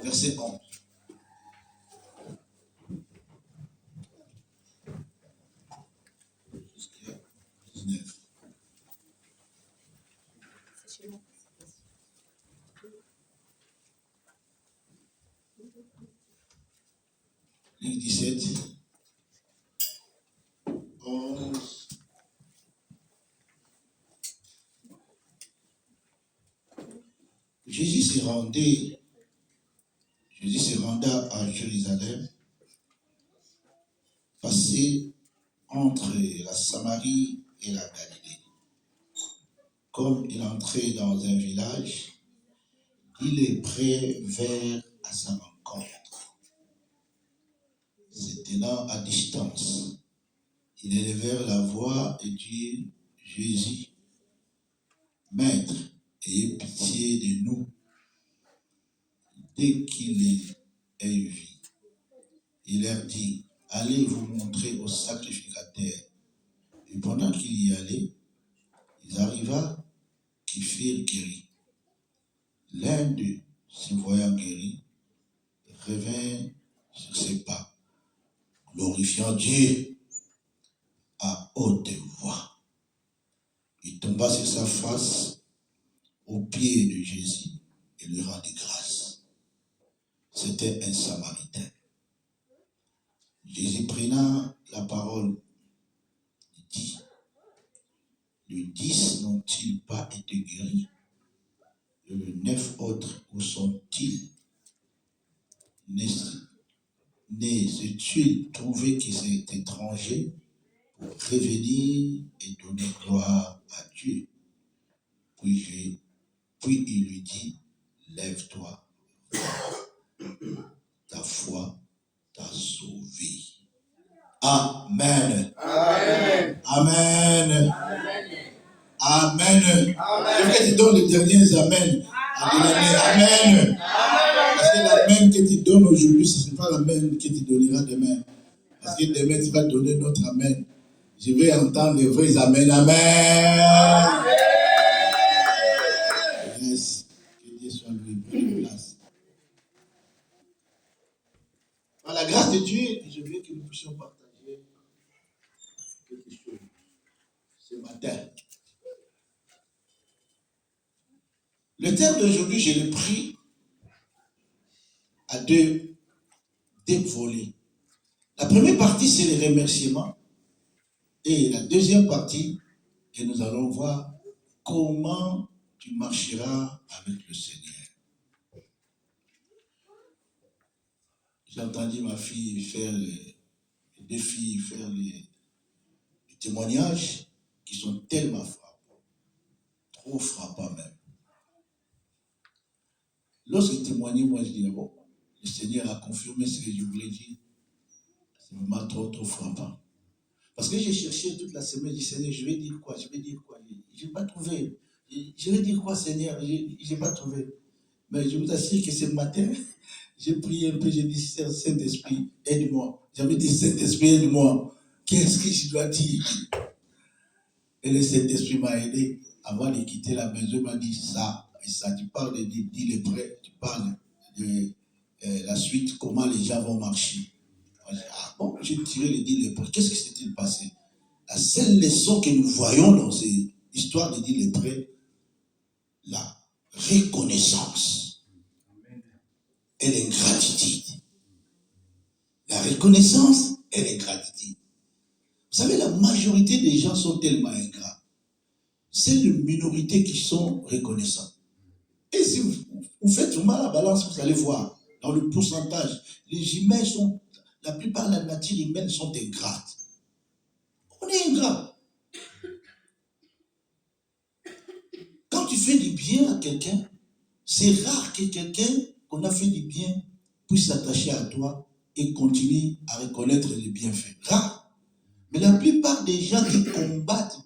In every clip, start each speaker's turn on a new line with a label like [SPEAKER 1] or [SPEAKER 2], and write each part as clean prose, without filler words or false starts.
[SPEAKER 1] verset 11. Jusqu'à 19. Luc 17, 11. Jésus se renda à Jérusalem, passé entre la Samarie et la Galilée. Comme il entrait dans un village, il est prêt vers à sa rencontre. Se tenant à distance, ils élevèrent la voix et dirent: Jésus, Maître, ayez pitié de nous. Dès qu'il les eut vus, il leur dit: allez vous montrer au sacrificateur. Et pendant qu'il y allait, il arriva qu'ils furent guéris. L'un d'eux, se voyant guéri, revint sur ses pas, glorifiant Dieu à haute voix. Il tomba sur sa face aux pieds de Jésus et lui rendit grâce. C'était un Samaritain. Jésus prenant la parole, il dit: les 10 n'ont-ils pas été guéris? Et les 9 autres, où sont-ils? Ne se-t-il trouvé que c'est étranger pour revenir et donner gloire à Dieu? Puis il lui dit: lève-toi, ta foi t'a sauvé. Amen. Amen. Amen. Amen. Je veux que tu donnes les derniers amen à l'année. Amen. Parce que l'amen que tu donnes aujourd'hui, ce n'est pas l'amen que tu donneras demain. Parce que demain, tu vas donner notre amen. Je vais entendre les vrais amen. Amen. Yes. Que Dieu soit loué. Prenez place. Par la grâce de Dieu, je veux que nous puissions partager quelque chose ce matin. Le thème d'aujourd'hui, je l'ai pris à deux volets. La première partie, c'est les remerciements. Et la deuxième partie, et nous allons voir comment tu marcheras avec le Seigneur. J'ai entendu ma fille faire deux filles faire les témoignages qui sont tellement frappants, trop frappants même. Lorsqu'il témoignait, moi je dis: bon, le Seigneur a confirmé ce que je voulais dire. C'est vraiment trop frappant. Parce que j'ai cherché toute la semaine, je dis: Seigneur, je vais dire quoi? Je n'ai pas trouvé. Je vais dire quoi, Seigneur? Je n'ai pas trouvé. Mais je vous assure que ce matin, j'ai prié un peu, j'ai dit: Saint-Esprit, aide-moi. J'avais dit: Saint-Esprit, aide-moi. Qu'est-ce que je dois dire? Et le Saint-Esprit m'a aidé. Avant de quitter la maison, il m'a dit ça et ça. Tu parles de dire les prêts, tu parles de la suite, comment les gens vont marcher. Ah bon, j'ai tiré les dix lépreux. Qu'est-ce qui s'est-il passé? La seule leçon que nous voyons dans ces histoires de dix lépreux, la reconnaissance et l'ingratitude. La reconnaissance et l'ingratitude. Vous savez, la majorité des gens sont tellement ingrats. C'est une minorité qui sont reconnaissants. Et si vous faites vraiment la balance, vous allez voir, dans le pourcentage, les humains sont, la plupart de la nature humaine sont ingrates. On est ingrat. Quand tu fais du bien à quelqu'un, c'est rare que quelqu'un qu'on a fait du bien puisse s'attacher à toi et continue à reconnaître les bienfaits. Rare. Mais la plupart des gens qui combattent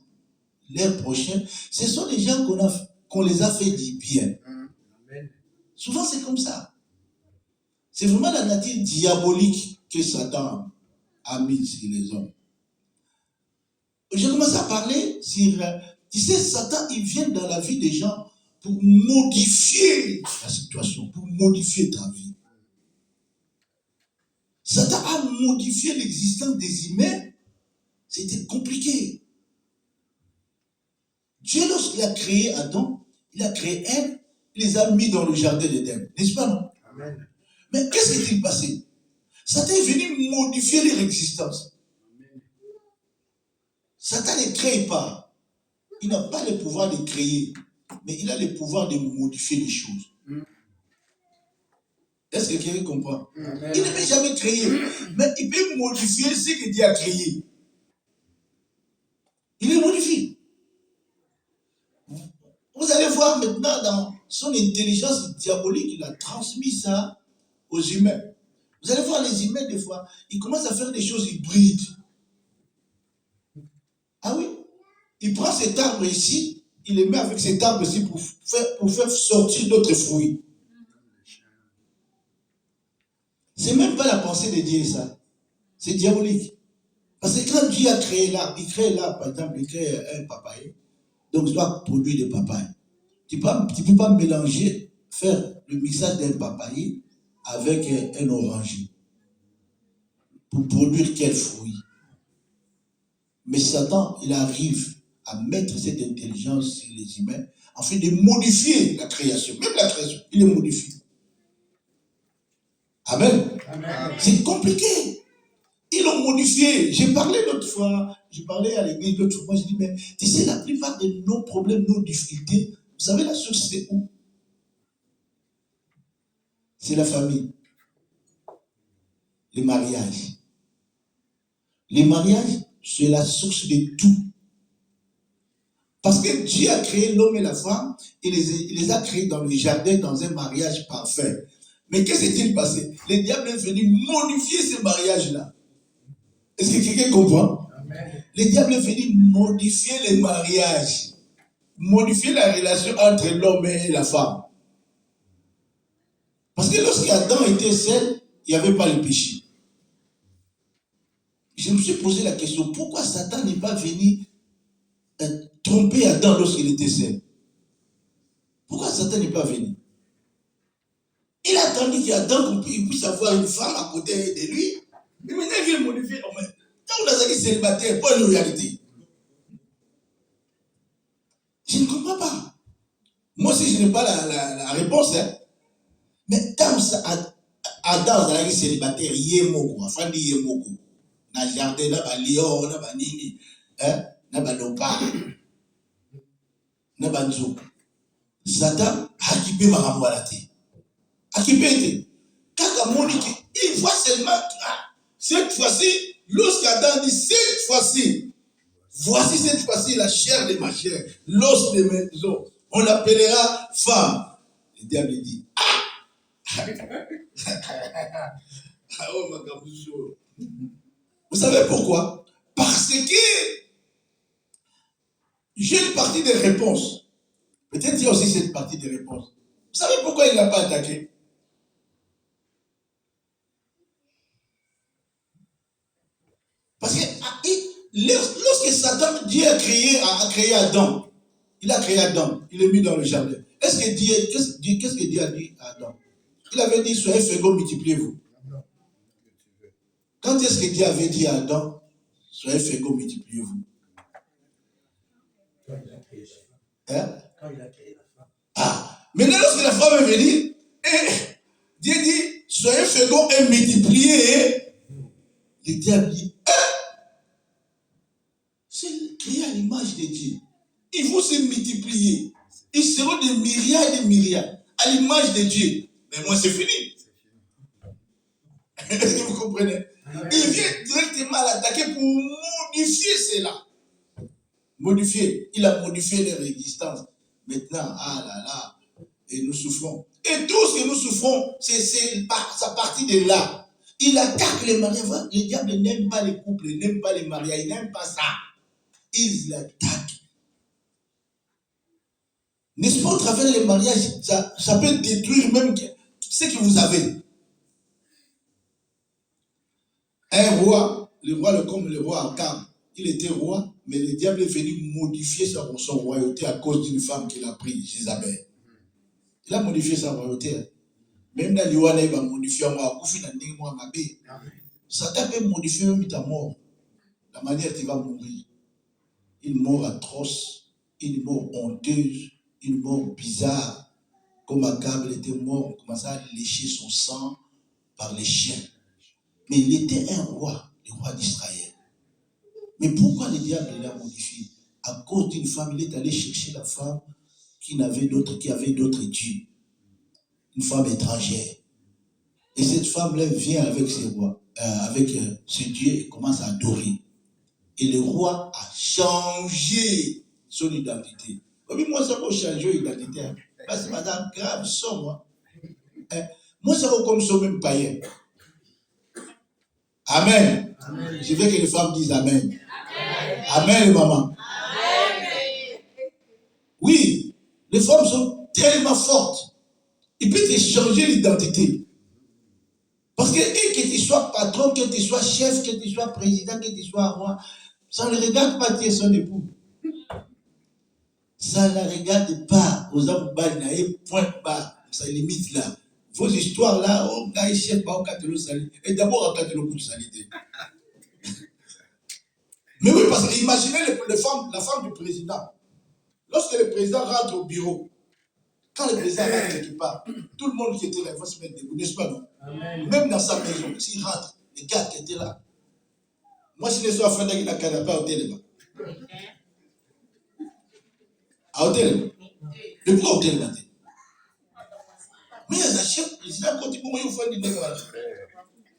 [SPEAKER 1] leurs prochains, ce sont les gens qu'on les a fait du bien. Amen. Souvent c'est comme ça. C'est vraiment la nature diabolique que Satan a mise sur les hommes. J'ai commencé à parler sur... Tu sais, Satan, il vient dans la vie des gens pour modifier la situation, pour modifier ta vie. modifier l'existence des humains, c'était compliqué. Dieu, lorsqu'il a créé Adam, il a créé Ève, il les a mis dans le jardin d'Éden. N'est-ce pas, non?
[SPEAKER 2] Amen.
[SPEAKER 1] Mais qu'est-ce qui s'est passé? Satan est venu modifier leur existence. Satan ne crée pas. Il n'a pas le pouvoir de créer, mais il a le pouvoir de modifier les choses. Est-ce que quelqu'un comprend?
[SPEAKER 2] Amen.
[SPEAKER 1] Il ne peut jamais créer, mais il peut modifier ce que Dieu a créé. Il les modifie. Vous allez voir maintenant dans son intelligence diabolique, il a transmis ça aux humains. Vous allez voir les humains des fois, ils commencent à faire des choses hybrides. Ah oui? Il prend cet arbre ici, il le met avec cet arbre ici pour faire sortir d'autres fruits. C'est même pas la pensée de Dieu, ça. C'est diabolique. Parce que quand Dieu a créé l'arbre, il crée l'arbre, par exemple, il crée un papaye, donc il doit produire des papayes. Tu ne peux pas mélanger, faire le mixage d'un papaye avec un oranger. Pour produire quel fruit? Mais Satan, il arrive à mettre cette intelligence sur les humains afin de modifier la création. Même la création, il les modifie. Amen.
[SPEAKER 2] Amen.
[SPEAKER 1] C'est compliqué. Ils l'ont modifié. J'ai parlé l'autre fois, j'ai parlé à l'église l'autre fois, je dis, mais tu sais, la plupart de nos problèmes, nos difficultés, vous savez la source c'est où? C'est la famille. Les mariages. Les mariages, c'est la source de tout. Parce que Dieu a créé l'homme et la femme, il les a créés dans le jardin, dans un mariage parfait. Mais qu'est-ce qui s'est passé? Le diable est venu modifier ce mariage-là. Est-ce que quelqu'un comprend?
[SPEAKER 2] Amen.
[SPEAKER 1] Le diable est venu modifier les mariages, modifier la relation entre l'homme et la femme. Parce que lorsqu'Adam était seul, il n'y avait pas le péché. Je me suis posé la question, pourquoi Satan n'est pas venu tromper Adam lorsqu'il était seul? Pourquoi Satan n'est pas venu? Il a attendu qu'Adam puisse avoir une femme à côté de lui. Mais maintenant, il vient modifier. Quand on a dit célibataire, pas une réalité. Je ne comprends pas. Moi aussi, je n'ai pas la réponse. Hein. Mais quand Adam a dit célibataire, il y a beaucoup. Enfin, il y a beaucoup. Dans le jardin, il y a des lions, il y a des nini, il y a des léopards, il y a des nzou. Satan a équipé ma ramoualati. Équipé. Quand Monique, il voit seulement, cette fois-ci, lorsqu'Adam dit cette fois-ci, voici cette fois-ci la chair de ma chair, l'os de mes os, on l'appellera femme. Le diable dit, oh ma gaboucho. Vous savez pourquoi? Parce que j'ai une partie des réponses. Peut-être qu'il y a aussi cette partie des réponses. Vous savez pourquoi il n'a pas attaqué? Parce que lorsque Satan, Dieu a créé Adam, il a créé Adam, il l'a mis dans le jardin. Est-ce que qu'est-ce que Dieu a dit à Adam? Il avait dit, soyez féconds, multipliez-vous. Quand est-ce que Dieu avait dit à Adam, soyez féconds, multipliez-vous?
[SPEAKER 2] Quand il a créé la
[SPEAKER 1] femme. Hein?
[SPEAKER 2] Quand il a créé la femme.
[SPEAKER 1] Ah, maintenant lorsque la femme est venue, Dieu dit, soyez féconds et multipliez. Le diable dit, c'est créé à l'image de Dieu. Ils vont se multiplier. Ils seront des myriades et des myriades à l'image de Dieu. Mais moi, c'est fini. Est-ce que vous comprenez? Il vient directement l'attaquer pour modifier cela. Modifier. Il a modifié leur existence. Maintenant, ah là là, et nous souffrons. Et tout ce que nous souffrons, ça partit de là. Il attaque les mariages. Le diable n'aime pas les couples, il n'aime pas les mariages, il n'aime pas ça. Il l'attaque. N'est-ce pas, au travers les mariages, ça peut détruire même ce que vous avez. Un roi, comme le roi Akab, il était roi, mais le diable est venu modifier son royauté à cause d'une femme qu'il a prise, Jézabel. Il a modifié sa royauté. Même dans l'Iwana, il va modifier moi, Koufi n'a ni moi, ma bé. Satan peut modifier même ta mort. La manière dont tu vas mourir. Une mort atroce, une mort honteuse, une mort bizarre. Comme Akab était mort, on commençait à lécher son sang par les chiens. Mais il était un roi, le roi d'Israël. Mais pourquoi le diable l'a modifié? À cause d'une femme, il est allé chercher la femme qui avait d'autres dieux. Une femme étrangère. Et cette femme-là vient avec ses rois, avec ce Dieu et commence à adorer. Et le roi a changé son identité. Oui, moi, ça va changer l'identité. Parce que madame, grave, somme. Moi, ça va comme ça, même païen. Amen. Amen. Je veux que les femmes disent Amen. Amen, amen maman. Amen. Oui, les femmes sont tellement fortes. Ils peuvent te changer l'identité. Parce que tu sois patron, que tu sois chef, que tu sois président, que tu sois roi, ça ne regarde pas tu es son époux. Ça ne regarde pas aux hommes bas, point bas, ça limite là. Vos histoires là, on a chef, on a et d'abord on a le coup de salité. Mais oui, parce que imaginez la femme du président. Lorsque le président rentre au bureau, quand le président rentre quelque part, tout le monde qui était là va se mettre debout, n'est-ce pas non? Amen. Même dans sa maison, s'il rentre, les gars qui étaient là. Moi, si les soirs fait qu'il a canapé à hôtel là. À hôtel. Depuis à hôtel là. Mais il y a un chef président quand il y a un fan de l'école.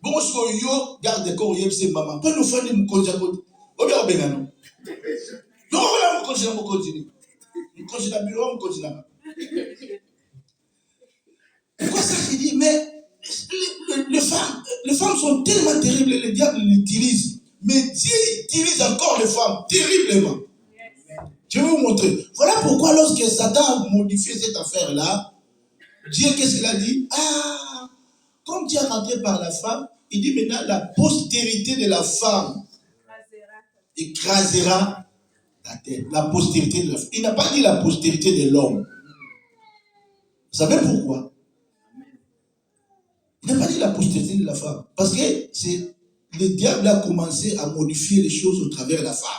[SPEAKER 1] Bon, si on garde des corps, il y a un maman. Pas nous fan de mon côté. On bien au Bénin. Non, on va continuer mon continent. On continue à bureau, on continue. Pourquoi ça je dis, mais les femmes sont tellement terribles, le diable l'utilise. Mais Dieu utilise encore les femmes terriblement. Je vais vous montrer. Voilà pourquoi lorsque Satan a modifié cette affaire-là, Dieu, qu'est-ce qu'il a dit? Ah, comme Dieu est rentré par la femme, il dit maintenant la postérité de la femme écrasera la tête. La postérité de la femme. Il n'a pas dit la postérité de l'homme. Vous savez pourquoi? Il n'a pas dit la postérité de la femme. Parce que le diable a commencé à modifier les choses au travers de la femme.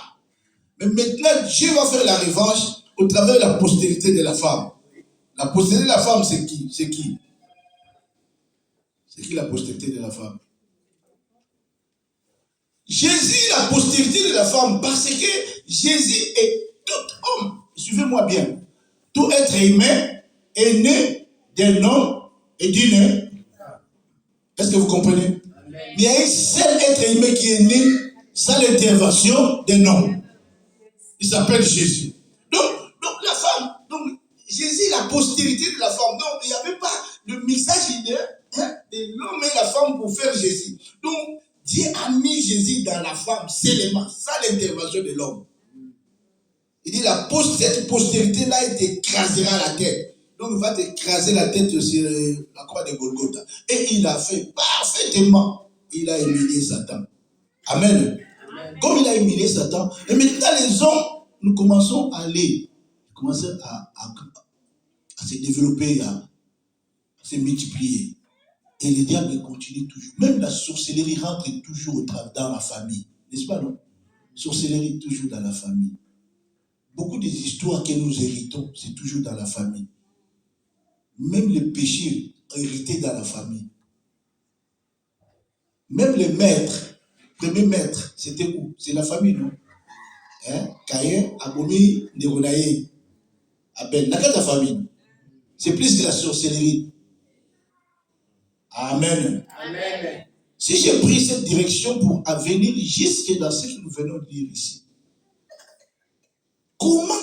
[SPEAKER 1] Mais maintenant, Dieu va faire la revanche au travers de la postérité de la femme. La postérité de la femme, c'est qui? C'est qui? C'est qui la postérité de la femme? Jésus, la postérité de la femme, parce que Jésus est tout homme. Suivez-moi bien. Tout être humain est né d'un homme et d'une. Est-ce que vous comprenez? Mais il y a un seul être humain qui est né sans l'intervention d'un homme. Il s'appelle Jésus. Donc la femme, donc Jésus, la postérité de la femme. Donc il n'y avait pas de mixage de l'homme et la femme pour faire Jésus. Donc Dieu a mis Jésus dans la femme seulement, sans l'intervention de l'homme. Il dit cette postérité-là, il t'écrasera la tête. Donc il va t'écraser la tête sur la croix de Golgotha. Et il a fait parfaitement. Il a humilié Satan. Amen. Amen. Comme il a humilié Satan, et maintenant les hommes, nous commençons à aller, commençons à se développer, à se multiplier. Et le diable continue toujours. Même la sorcellerie rentre toujours dans la famille. N'est-ce pas, non? Sorcellerie toujours dans la famille. Beaucoup des histoires que nous héritons, c'est toujours dans la famille. Même les péchés hérités dans la famille. Même les maîtres, premier maître, c'était où? C'est la famille, non? Caïn, Abomi, Neronaï, Abel, n'a qu'à ta famille. C'est plus que la sorcellerie. Amen. Amen. Si j'ai pris cette direction pour venir jusque dans ce que nous venons de dire ici, comment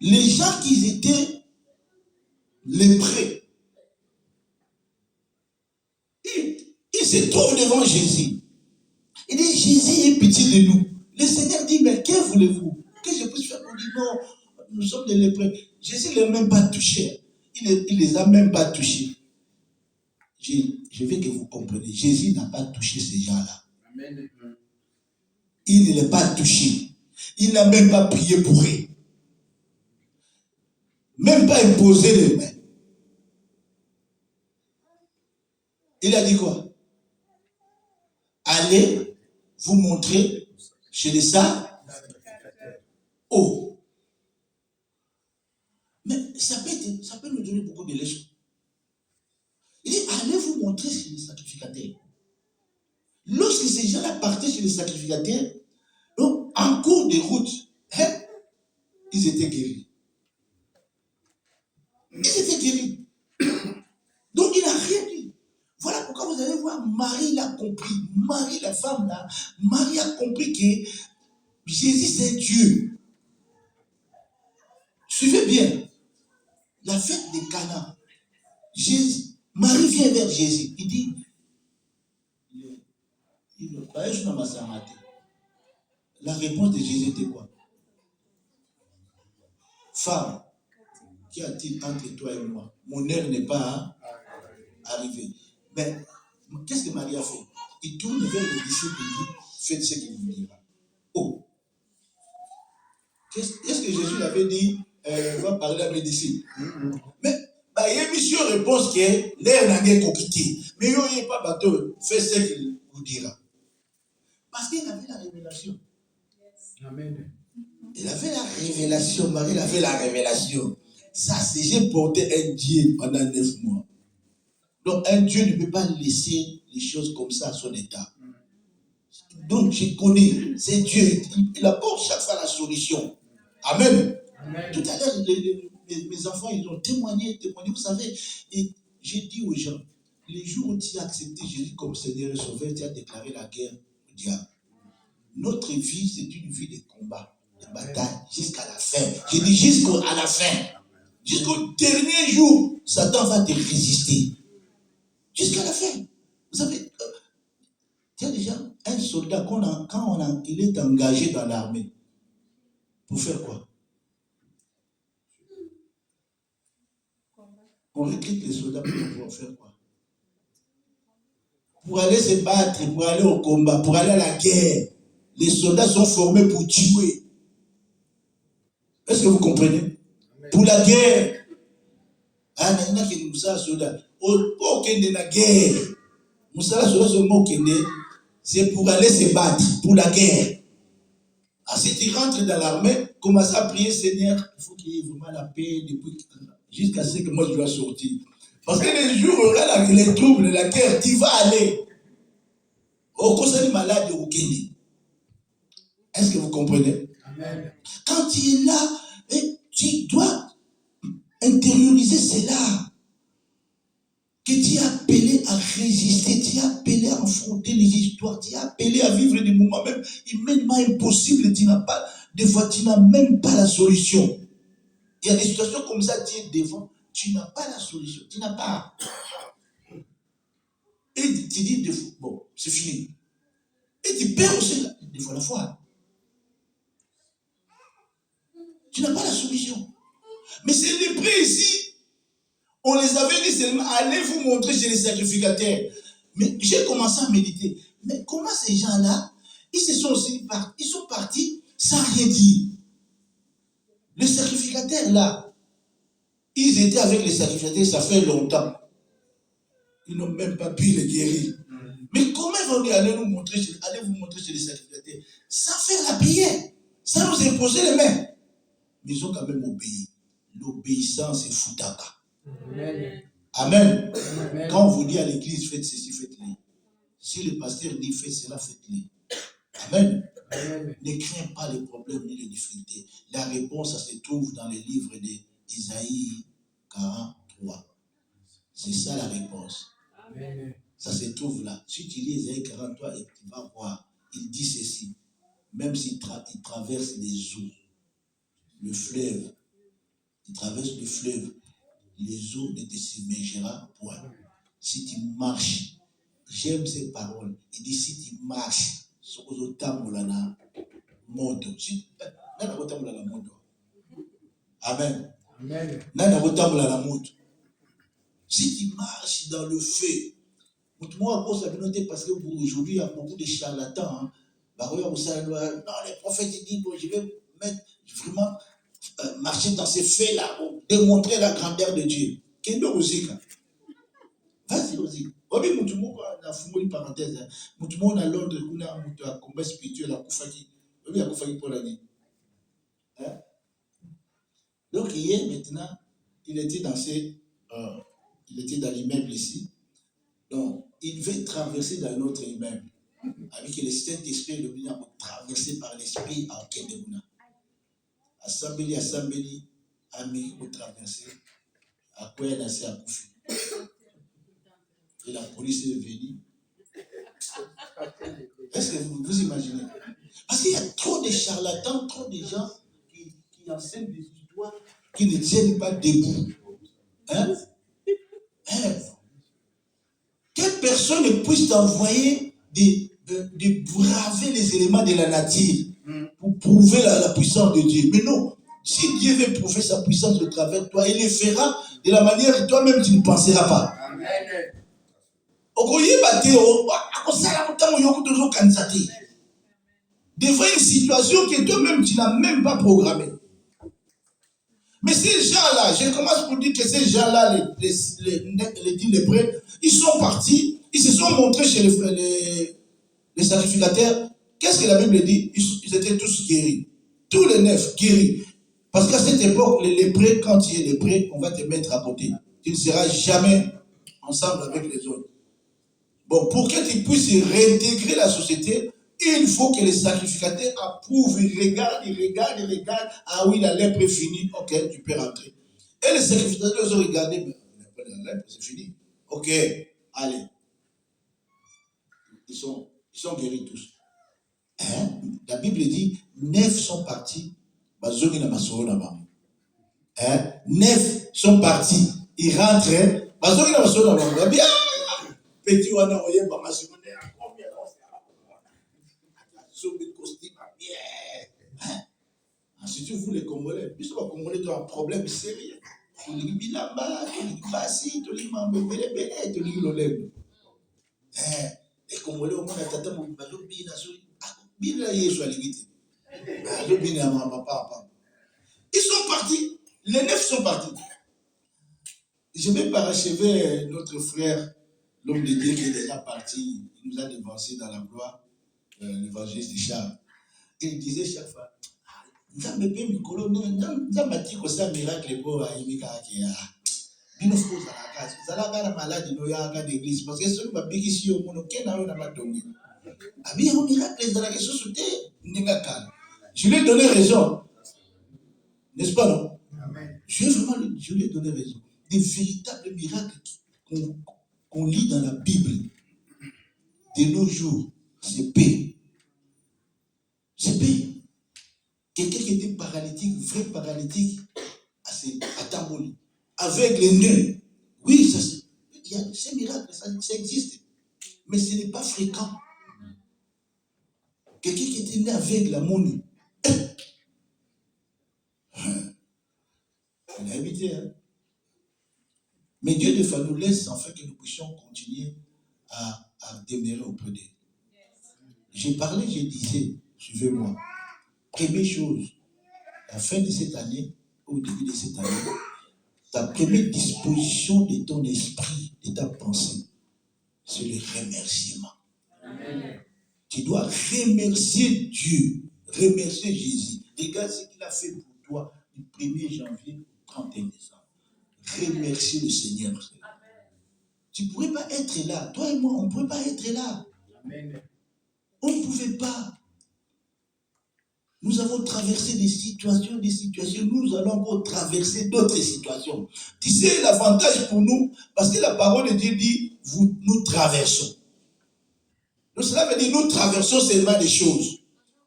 [SPEAKER 1] les gens qui étaient lépreux, ils se trouvent devant Jésus. Il dit, Jésus, aie pitié de nous. Le Seigneur dit, mais que voulez-vous? Que je puisse faire? On dit, non, nous sommes des lépreux. Jésus ne les a même pas touchés. Il les a même pas touchés. Je veux que vous compreniez. Jésus n'a pas touché ces gens-là. Amen. Il ne les a pas touchés. Il n'a même pas prié pour eux. Même pas imposé les mains. Il a dit quoi? allez vous montrer chez les sages. Oh. Mais ça peut nous donner beaucoup de leçons. Il dit, allez vous montrer chez les sacrificateurs. Lorsque ces gens-là partaient chez les sacrificateurs, donc, en cours de route, ils étaient guéris. Ils étaient guéris. Donc, il n'a rien dit. Voilà pourquoi vous allez voir, Marie l'a compris. Marie, la femme là, Marie a compris que Jésus, c'est Dieu. Suivez bien. La fête de Cana. Marie vient vers Jésus. Il dit, la réponse de Jésus était quoi? Femme, qu'y a-t-il entre toi et moi? Mon heure n'est pas arrivée. Mais qu'est-ce que Marie a fait? Il tourne vers les disciples et dit, faites ce qu'il vous dira. Oh! Qu'est-ce que Jésus avait dit? Va parler à mes disciples. Mais il y a une mission réponse qui est l'air n'a rien quitté. Mais il n'y a pas bateau, faites ce qu'il vous dira. Parce qu'il avait la révélation.
[SPEAKER 2] Amen.
[SPEAKER 1] Il avait la révélation, Marie avait la révélation. Ça, c'est j'ai porté un Dieu pendant 9 mois. Donc, un Dieu ne peut pas laisser les choses comme ça à son état. Donc, je connais, c'est Dieu. Il apporte chaque fois la solution. Amen. Amen. Tout à l'heure, mes enfants, ils ont témoigné. Vous savez, et j'ai dit aux gens, les jours où tu as accepté Jésus comme Seigneur et Sauveur, tu as déclaré la guerre au diable. Notre vie, c'est une vie de combat, de bataille, jusqu'à la fin. J'ai dit jusqu'à la fin. Jusqu'au dernier jour, Satan va te résister. Jusqu'à la fin. Vous savez, il y a déjà un soldat, il est engagé dans l'armée. Pour faire quoi? On recrute les soldats pour pouvoir faire quoi? Pour aller se battre, pour aller au combat, pour aller à la guerre. Les soldats sont formés pour tuer. Est-ce que vous comprenez? Amen. Pour la guerre. Il y a qui nous a soldats. Aucun de la guerre. C'est pour aller se battre, pour la guerre. Si tu rentres dans l'armée, commence à prier, Seigneur, il faut qu'il y ait vraiment la paix jusqu'à ce que moi je dois sortir. Parce que les jours où il y aura les troubles, la guerre, tu vas aller. Au conseil malade au Kenya. Est-ce que vous comprenez? Amen. Quand tu es là, tu dois intérioriser cela. Que tu es appelé à résister, tu es appelé à affronter les histoires, tu es appelé à vivre des moments même immédiatement impossibles. Des fois, tu n'as même pas la solution. Il y a des situations comme ça, tu es devant, tu n'as pas la solution, tu n'as pas. Et tu dis, des fois, bon, c'est fini. Et tu perds aussi, des fois, la foi. Tu n'as pas la solution. Mais c'est les prêts ici. On les avait dit seulement, allez vous montrer chez les sacrificateurs. Mais j'ai commencé à méditer. Mais comment ces gens-là, ils sont partis sans rien dire. Les sacrificateurs là, ils étaient avec les sacrificateurs, ça fait longtemps. Ils n'ont même pas pu les guérir. Mais comment ils vont dire, allez vous montrer chez les sacrificateurs? Sans faire la prière, sans nous imposer les mains. Mais ils ont quand même obéi. L'obéissance est foutaka. Amen. Amen. Amen. Quand on vous dit à l'église, faites ceci, faites-le. Si le pasteur dit faites cela, faites-le. Amen. Amen. Ne crains pas les problèmes ni les difficultés. La réponse, ça se trouve dans les livres d'Isaïe 43. C'est ça la réponse. Amen. Ça se trouve là. Si tu lis Isaïe 43, et tu vas voir, il dit ceci. Même s'il traverse les eaux, le fleuve, il traverse le fleuve, les eaux ne te submergera point. Si tu marches, j'aime ces paroles. Il dit si tu marches, Amen. Amen. Si tu marches dans le feu, moi, parce qu'aujourd'hui, il y a beaucoup de charlatans. Non, les prophètes disent, je vais vraiment marcher dans ces faits-là pour démontrer la grandeur de Dieu. Vas-y aussi. Oui, Moutoumou, on a fumé une parenthèse. Moutoumou, on a Londres, on a un combat spirituel à Koufaki. Oui, à Koufaki pour l'année. Hein? Donc, hier, maintenant, il était dans l'immeuble ici. Donc, il devait traverser dans un autre immeuble. Avec le Saint-Esprit, le Bina pour traverser par l'Esprit à Okendebouna. À Sambeli, Ami pour traverser. À Kouya, c'est à Koufi. Et la police est venue. Est-ce que vous imaginez? Parce qu'il y a trop de charlatans, trop de gens qui enseignent des histoires qui ne tiennent pas debout. Hein? Quelle personne ne puisse t'envoyer de braver les éléments de la nature pour prouver la puissance de Dieu? Mais non, si Dieu veut prouver sa puissance au travers de toi, il le fera de la manière que toi-même tu ne penseras pas. Amen. Devant une situation que toi-même tu n'as même pas programmée. Mais ces gens-là, je commence pour dire que ces gens-là, les prêtres, ils sont partis, ils se sont montrés chez les sacrificateurs. Qu'est-ce que la Bible dit? Ils étaient tous guéris. Tous les 9 guéris. Parce qu'à cette époque, les lépreux, quand tu es lépreux, on va te mettre à côté. Tu ne seras jamais ensemble avec les autres. Bon, pour que tu puisses réintégrer la société, il faut que les sacrificateurs approuvent, ils regardent. Ah oui, la lèpre est finie. Ok, tu peux rentrer. Et les sacrificateurs ont regardé, mais la lèpre, c'est fini. Ok, allez. Ils sont guéris tous. Hein? La Bible dit, 9 sont partis. 9 sont partis. Ils rentrent. Bien. Petit wana oye ba masimoné à combien bien. Si tu veux les Congolais, puisque les Congolais ont un problème sérieux. Les Congolais au moins tata mon bazo bina suri. Bina yesu aligiti. Bazo bina papa. Ils sont partis. Les 9 sont partis. Je vais parachever notre frère, l'homme de Dieu qui est déjà parti. Il nous a devancé dans la gloire, l'évangéliste de Charles. Il disait chaque fois, Nzambe pe mikolo nzambe atiko sa miracle po ayimika akia. Bino fo zalaka na malade no yaka d'église parce que ceux qui bikisi yo mono kena yo na matongi. Abi un miracle zalaka sosuté ndengaka. Je lui ai donné raison. N'est-ce pas non? Amen. Je lui ai donné raison. Des véritables miracles qu'on lit dans la Bible de nos jours, c'est paix. C'est paix. Quelqu'un qui était paralytique, vrai paralytique, à Tamboli, avec les nœuds. Oui, il y a ces miracles, ça existe. Mais ce n'est pas fréquent. Quelqu'un qui était né avec la monnaie. On a habité, hein. Mais Dieu nous laisse afin que nous puissions continuer à demeurer auprès d'eux. J'ai parlé, je disais, suivez-moi. Première chose, la fin de cette année, au début de cette année, ta première disposition de ton esprit, de ta pensée, c'est le remerciement. Amen. Tu dois remercier Dieu, remercier Jésus. Regarde ce qu'il a fait pour toi du 1er janvier au 31 décembre. Remercier le Seigneur. Amen. Tu ne pourrais pas être là. Toi et moi, on ne pourrait pas être là. Amen. On ne pouvait pas. Nous avons traversé des situations. Nous allons encore traverser d'autres situations. Tu sais, l'avantage pour nous, parce que la parole de Dieu dit, nous traversons. Donc cela veut dire, nous traversons seulement des choses.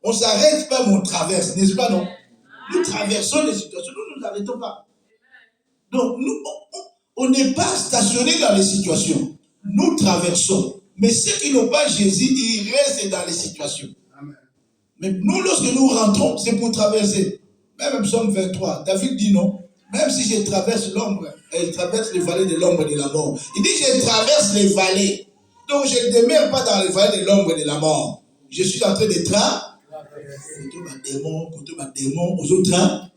[SPEAKER 1] On ne s'arrête pas, mais on traverse, n'est-ce pas, non? Nous traversons les situations, nous ne nous arrêtons pas. Donc, on n'est pas stationné dans les situations. Nous traversons. Mais ceux qui n'ont pas Jésus, ils restent dans les situations. Amen. Mais nous, lorsque nous rentrons, c'est pour traverser. Même Psaume 23, David dit non. Même si je traverse l'ombre, elle traverse les vallées de l'ombre de la mort. Il dit, je traverse les vallées. Donc, je ne demeure pas dans les vallées de l'ombre de la mort. Je suis en train de traverser. Démon, aux autres trains.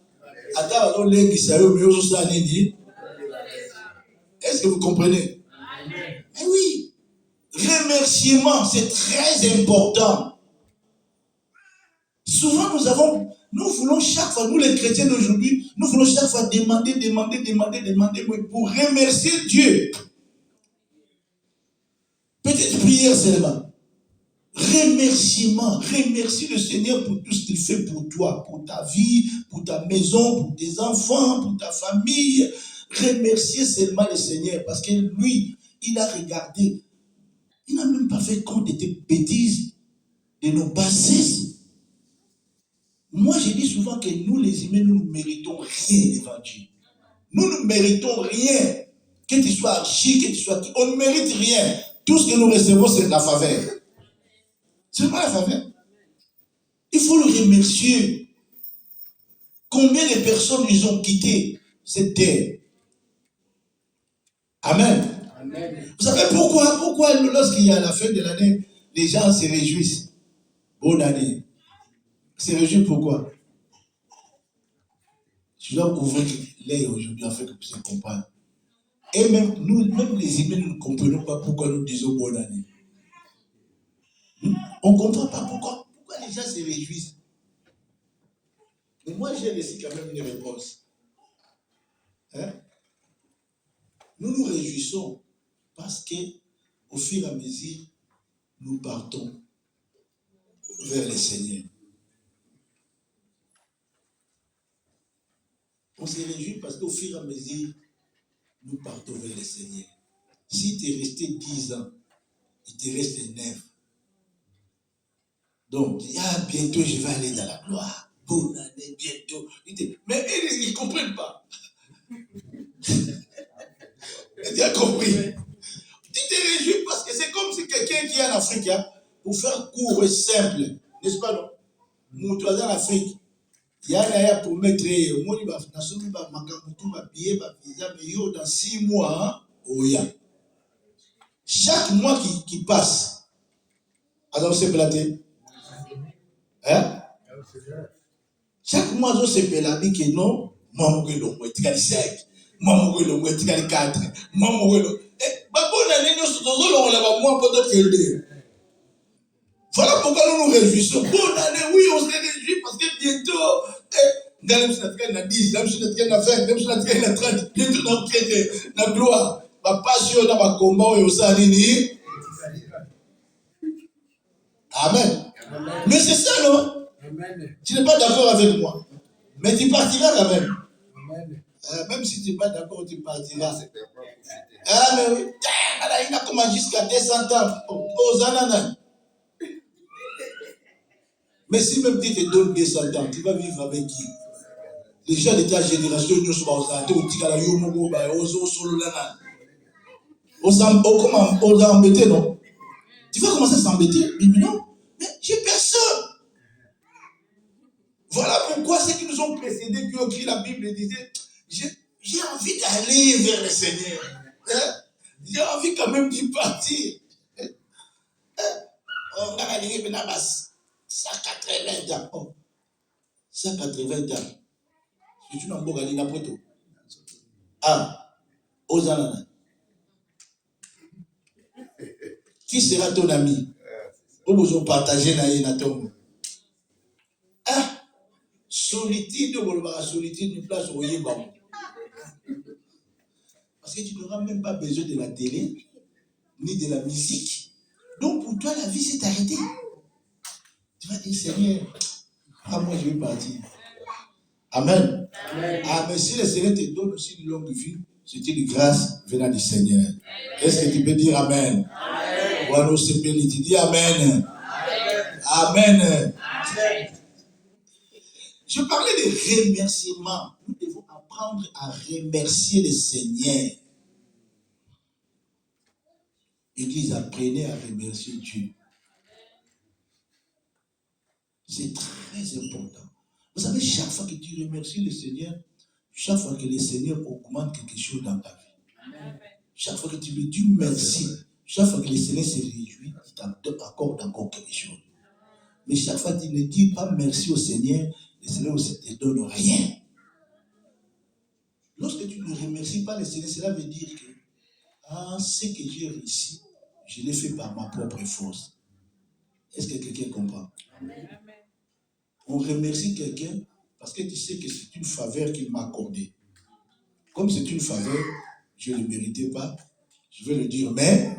[SPEAKER 1] Est-ce que vous comprenez? Eh oui. remerciement, c'est très important. Souvent, nous voulons chaque fois, nous les chrétiens d'aujourd'hui, nous voulons chaque fois demander pour remercier Dieu. Petite prière seulement. Remerciement. Remercie le Seigneur pour tout ce qu'il fait pour toi, pour ta vie, pour ta maison, pour tes enfants, pour ta famille. Remerciez seulement le Seigneur parce que lui, il a regardé. Il n'a même pas fait compte de tes bêtises, de nos bassesses. Moi, je dis souvent que nous, les humains, nous ne méritons rien devant Dieu. Nous ne méritons rien. Que tu sois archi, que tu sois qui. On ne mérite rien. Tout ce que nous recevons, c'est de la faveur. C'est pas la faveur. Il faut le remercier. Combien de personnes ils ont quitté cette terre? Amen. Amen. Vous savez pourquoi lorsqu'il y a la fin de l'année, les gens se réjouissent? Bonne année. Se réjouissent pourquoi? Je dois ouvrir l'œil aujourd'hui afin que vous puissiez comprendre. Et même nous, même les humains, nous ne comprenons pas pourquoi nous disons bonne année. On ne comprend pas pourquoi les gens se réjouissent. Mais moi, j'ai laissé quand même une réponse. Hein? Nous nous réjouissons parce que, au fur et à mesure, nous partons vers le Seigneur. On se réjouit parce qu'au fur et à mesure, nous partons vers le Seigneur. Si tu es resté 10 ans, il te reste 9. Donc, bientôt je vais aller dans la gloire. Bonne année, bientôt. Mais ils ne comprennent pas. Tu as compris? Tu te réjouis parce que c'est comme si quelqu'un qui est en Afrique, hein, pour faire court et simple, n'est-ce pas, non? Nous, tu es en Afrique. Il y a pour mettre, dans 6 mois, chaque mois qui passe, alors c'est platé. Hein? Chaque mois, c'est platé que non, moi, je suis 5, moi, je suis 4, moi, je suis. Voilà pourquoi nous nous réjouissons. Bonne année, oui, on se réjouit parce que bientôt, bientôt dans la gloire. Ma passion dans ma combat et au Amen. Amen. Mais c'est ça, non? Amen. Tu n'es pas d'accord avec moi. Mais tu partiras quand même. Amen. Même si tu n'es pas d'accord, tu partiras. Ah, mais oui. Il a commencé jusqu'à 200 ans. Aux ananas. Mais si même tu te donnes 200 ans, tu vas vivre avec qui? Les gens de ta génération, ils sont embêtés, non? Tu vas commencer à s'embêter? Mais non, mais j'ai personne. Voilà pourquoi ceux qui nous ont précédés, qui ont écrit la Bible, disaient, j'ai envie d'aller vers le Seigneur. Hein? J'ai envie quand même d'y partir. On a gagné 180 ans. Oh, 180 ans. Tu n'as pas gagné n'importe où. Ah, aux ananas. Qui sera ton ami? Vous vous partagez dans ton. Ah, solitude, une place où il y a. Parce que tu n'auras même pas besoin de la télé, ni de la musique. Donc pour toi, la vie s'est arrêtée. Tu vas dire, Seigneur, moi je vais partir. Amen. Amen. Ah, mais si le Seigneur te donne aussi une longue vie, c'est une grâce venant du Seigneur. Est-ce que tu peux dire Amen? Amen. Ou alors c'est bien, tu dis Amen. Amen. Amen. Amen. Je parlais de remerciement. Nous devons apprendre à remercier le Seigneur. Église, apprenez à remercier Dieu. C'est très important. Vous savez, chaque fois que tu remercies le Seigneur, chaque fois que le Seigneur augmente quelque chose dans ta vie, chaque fois que tu lui dis merci, chaque fois que le Seigneur se réjouit, il t'accorde encore quelque chose. Mais chaque fois que tu ne dis pas merci au Seigneur, le Seigneur ne te donne rien. Lorsque tu ne remercies pas le Seigneur, cela veut dire que ce que j'ai réussi, je l'ai fait par ma propre force. Est-ce que quelqu'un comprend?
[SPEAKER 2] Amen.
[SPEAKER 1] On remercie quelqu'un parce que tu sais que c'est une faveur qu'il m'a accordée. Comme c'est une faveur, je ne le méritais pas. Je vais le dire, mais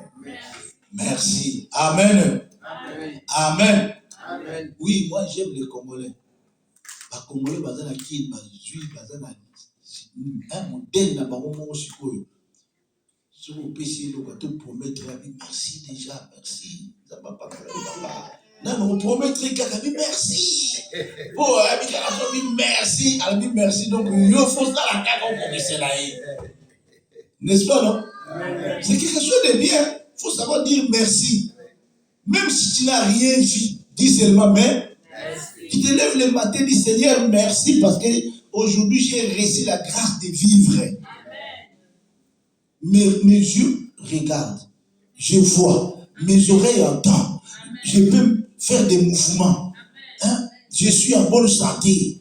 [SPEAKER 1] merci. Amen.
[SPEAKER 2] Amen.
[SPEAKER 1] Amen.
[SPEAKER 2] Amen.
[SPEAKER 1] Oui, moi j'aime les Congolais. Les Congolais, ils sont qui, un modèle na bango moko sikoyo. Si vous péchez le gâteau, promettre merci déjà, merci. Ça va pas papa. Non, on promet très merci. Bon, merci, merci. Donc, il faut ça la carte n'est-ce pas, non? C'est quelque chose de bien. Il faut savoir dire merci. Même si tu n'as rien vu, dis seulement merci. Tu te lèves le matin, dis Seigneur, merci parce que aujourd'hui j'ai reçu la grâce de vivre. Mes yeux regardent, je vois, mes oreilles entendent, je peux faire des mouvements. Hein? Je suis en bonne santé.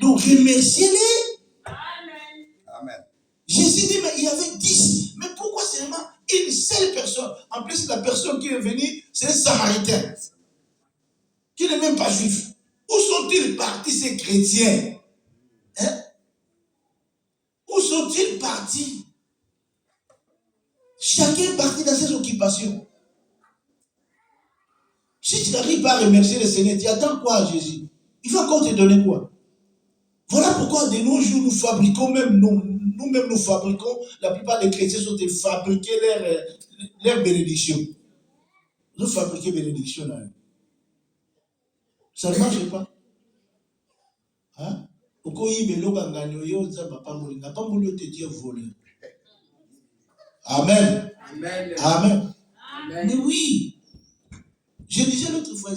[SPEAKER 1] Donc remerciez-les.
[SPEAKER 2] Amen.
[SPEAKER 1] Jésus dit, mais il y avait 10. Mais pourquoi seulement une seule personne? En plus, la personne qui est venue, c'est un Samaritain, qui n'est même pas juif. Où sont-ils partis ces chrétiens? Hein? Où sont-ils partis? Chacun est parti dans ses occupations. Si tu n'arrives pas à remercier le Seigneur, tu attends quoi à Jésus? Il va encore te donner quoi? Voilà pourquoi de nos jours, nous fabriquons même, nous-mêmes nous fabriquons, la plupart des chrétiens sont de fabriquer leur bénédiction. Nous fabriquons bénédiction là. Ça ne marche pas. Hein? Amen.
[SPEAKER 2] Amen.
[SPEAKER 1] Amen. Mais oui. Je disais l'autre fois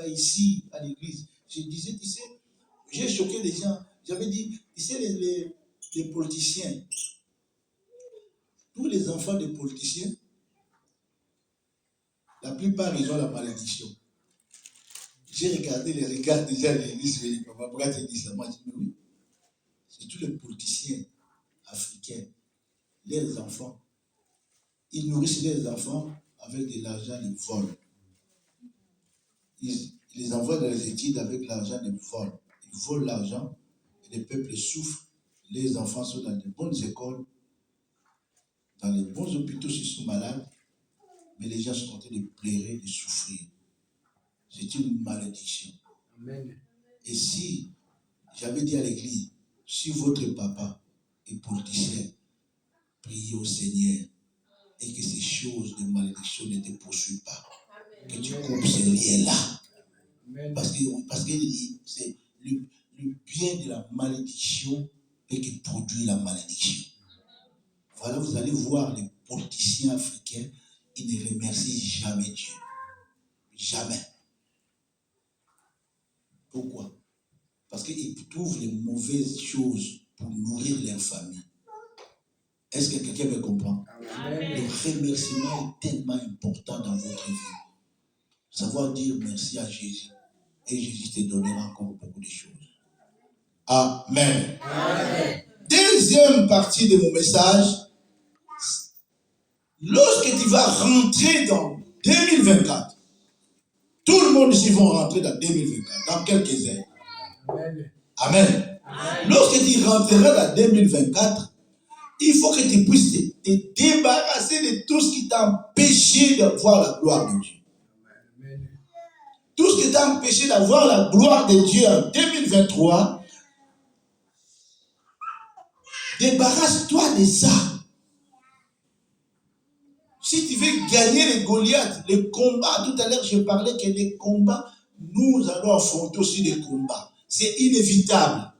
[SPEAKER 1] ici, à l'église, je disais, tu sais, j'ai choqué les gens. J'avais dit, tu sais, les politiciens, tous les enfants des politiciens, la plupart, ils ont la malédiction. J'ai regardé les regards déjà de l'église, je me dis, pourquoi tu dis ça? Moi, je dis, mais oui, c'est tous les politiciens africains, leurs enfants, ils nourrissent leurs enfants avec de l'argent, ils volent. Ils les envoient dans les études avec l'argent, ils volent. Ils volent l'argent et les peuples souffrent. Les enfants sont dans de bonnes écoles, dans les bons hôpitaux s'ils sont malades, mais les gens sont en train de pleurer, de souffrir. C'est une malédiction.
[SPEAKER 2] Amen.
[SPEAKER 1] Et si, j'avais dit à l'église, si votre papa est politicien, priez au Seigneur et que ces choses de malédiction ne te poursuivent pas. Que tu coupes ces liens-là. Parce que c'est le bien de la malédiction et qui produit la malédiction. Voilà, vous allez voir les politiciens africains, ils ne remercient jamais Dieu. Jamais. Pourquoi? Parce qu'ils trouvent les mauvaises choses pour nourrir leur famille. Est-ce que quelqu'un me comprend?
[SPEAKER 2] Amen.
[SPEAKER 1] Le remerciement est tellement important dans votre vie. Savoir dire merci à Jésus. Et Jésus te donnera encore beaucoup de choses. Amen.
[SPEAKER 2] Amen.
[SPEAKER 1] Deuxième partie de mon message. Lorsque tu vas rentrer dans 2024, tout le monde ici va rentrer dans 2024, dans quelques heures.
[SPEAKER 2] Amen.
[SPEAKER 1] Amen. Lorsque tu rentreras dans 2024, il faut que tu puisses te débarrasser de tout ce qui t'a empêché d'avoir la gloire de Dieu.
[SPEAKER 2] Amen.
[SPEAKER 1] Tout ce qui t'a empêché d'avoir la gloire de Dieu en 2023, débarrasse-toi de ça. Si tu veux gagner les Goliaths, les combats, tout à l'heure je parlais que les combats, nous allons affronter aussi des combats. C'est inévitable.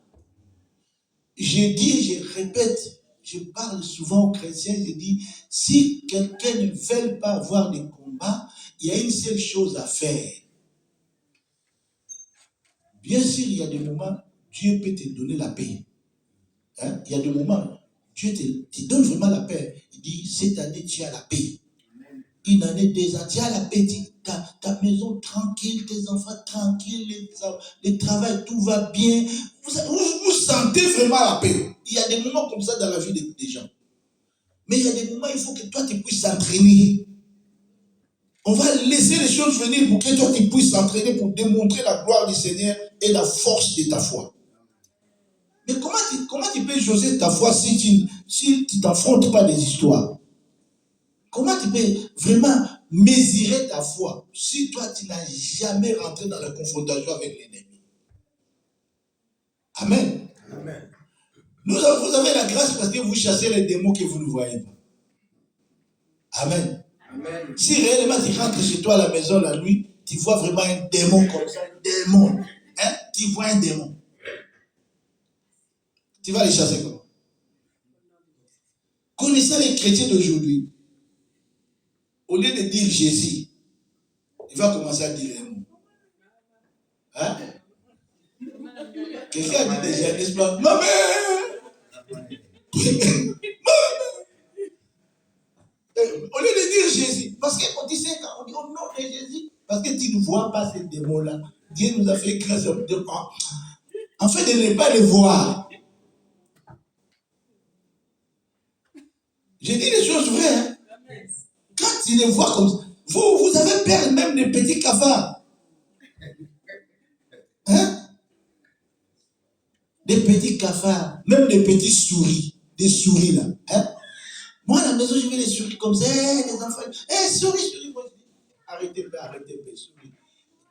[SPEAKER 1] Je dis, je répète, je parle souvent aux chrétiens, je dis, si quelqu'un ne veut pas avoir des combats, il y a une seule chose à faire. Bien sûr, il y a des moments, Dieu peut te donner la paix. Hein? Il y a des moments, Dieu te donne vraiment la paix. Il dit, cette année, tu as la paix. Une année, 2 ans, tu as la paix. Ta maison tranquille, tes enfants tranquilles, le travail, tout va bien. Vous sentez vraiment la paix. Il y a des moments comme ça dans la vie des gens. Mais il y a des moments, il faut que toi, tu puisses s'entraîner. On va laisser les choses venir pour que toi tu puisses s'entraîner pour démontrer la gloire du Seigneur et la force de ta foi. Mais comment tu peux jauger ta foi si tu t'affrontes pas des histoires? Comment tu peux vraiment mesurer ta foi si toi tu n'as jamais rentré dans la confrontation avec l'ennemi? Amen.
[SPEAKER 2] Amen.
[SPEAKER 1] Vous avez la grâce parce que vous chassez les démons que vous ne voyez pas. Amen.
[SPEAKER 2] Amen.
[SPEAKER 1] Si réellement tu rentres chez toi à la maison la nuit, tu vois vraiment un démon comme ça, un démon. Hein? Tu vois un démon. Tu vas les chasser comment? Connaissant les chrétiens d'aujourd'hui, au lieu de dire Jésus, il va commencer à dire un mot. Hein? Quelqu'un a dit déjà, n'est-ce pas? Ma mère! Au lieu de dire Jésus, parce qu'on dit ça, on dit au nom de Jésus, parce que tu ne vois pas ces démons-là. Dieu nous a fait grâce en fait de ne pas les voir. J'ai dit les choses vraies. Hein? Quand tu les vois comme ça, vous avez peur même des petits cafards. Hein? Des petits cafards, même des petits souris. Des souris là. Hein? Moi à la maison, je vais les souris comme ça. Les enfants, souris. Moi, je dis, arrêtez, souris.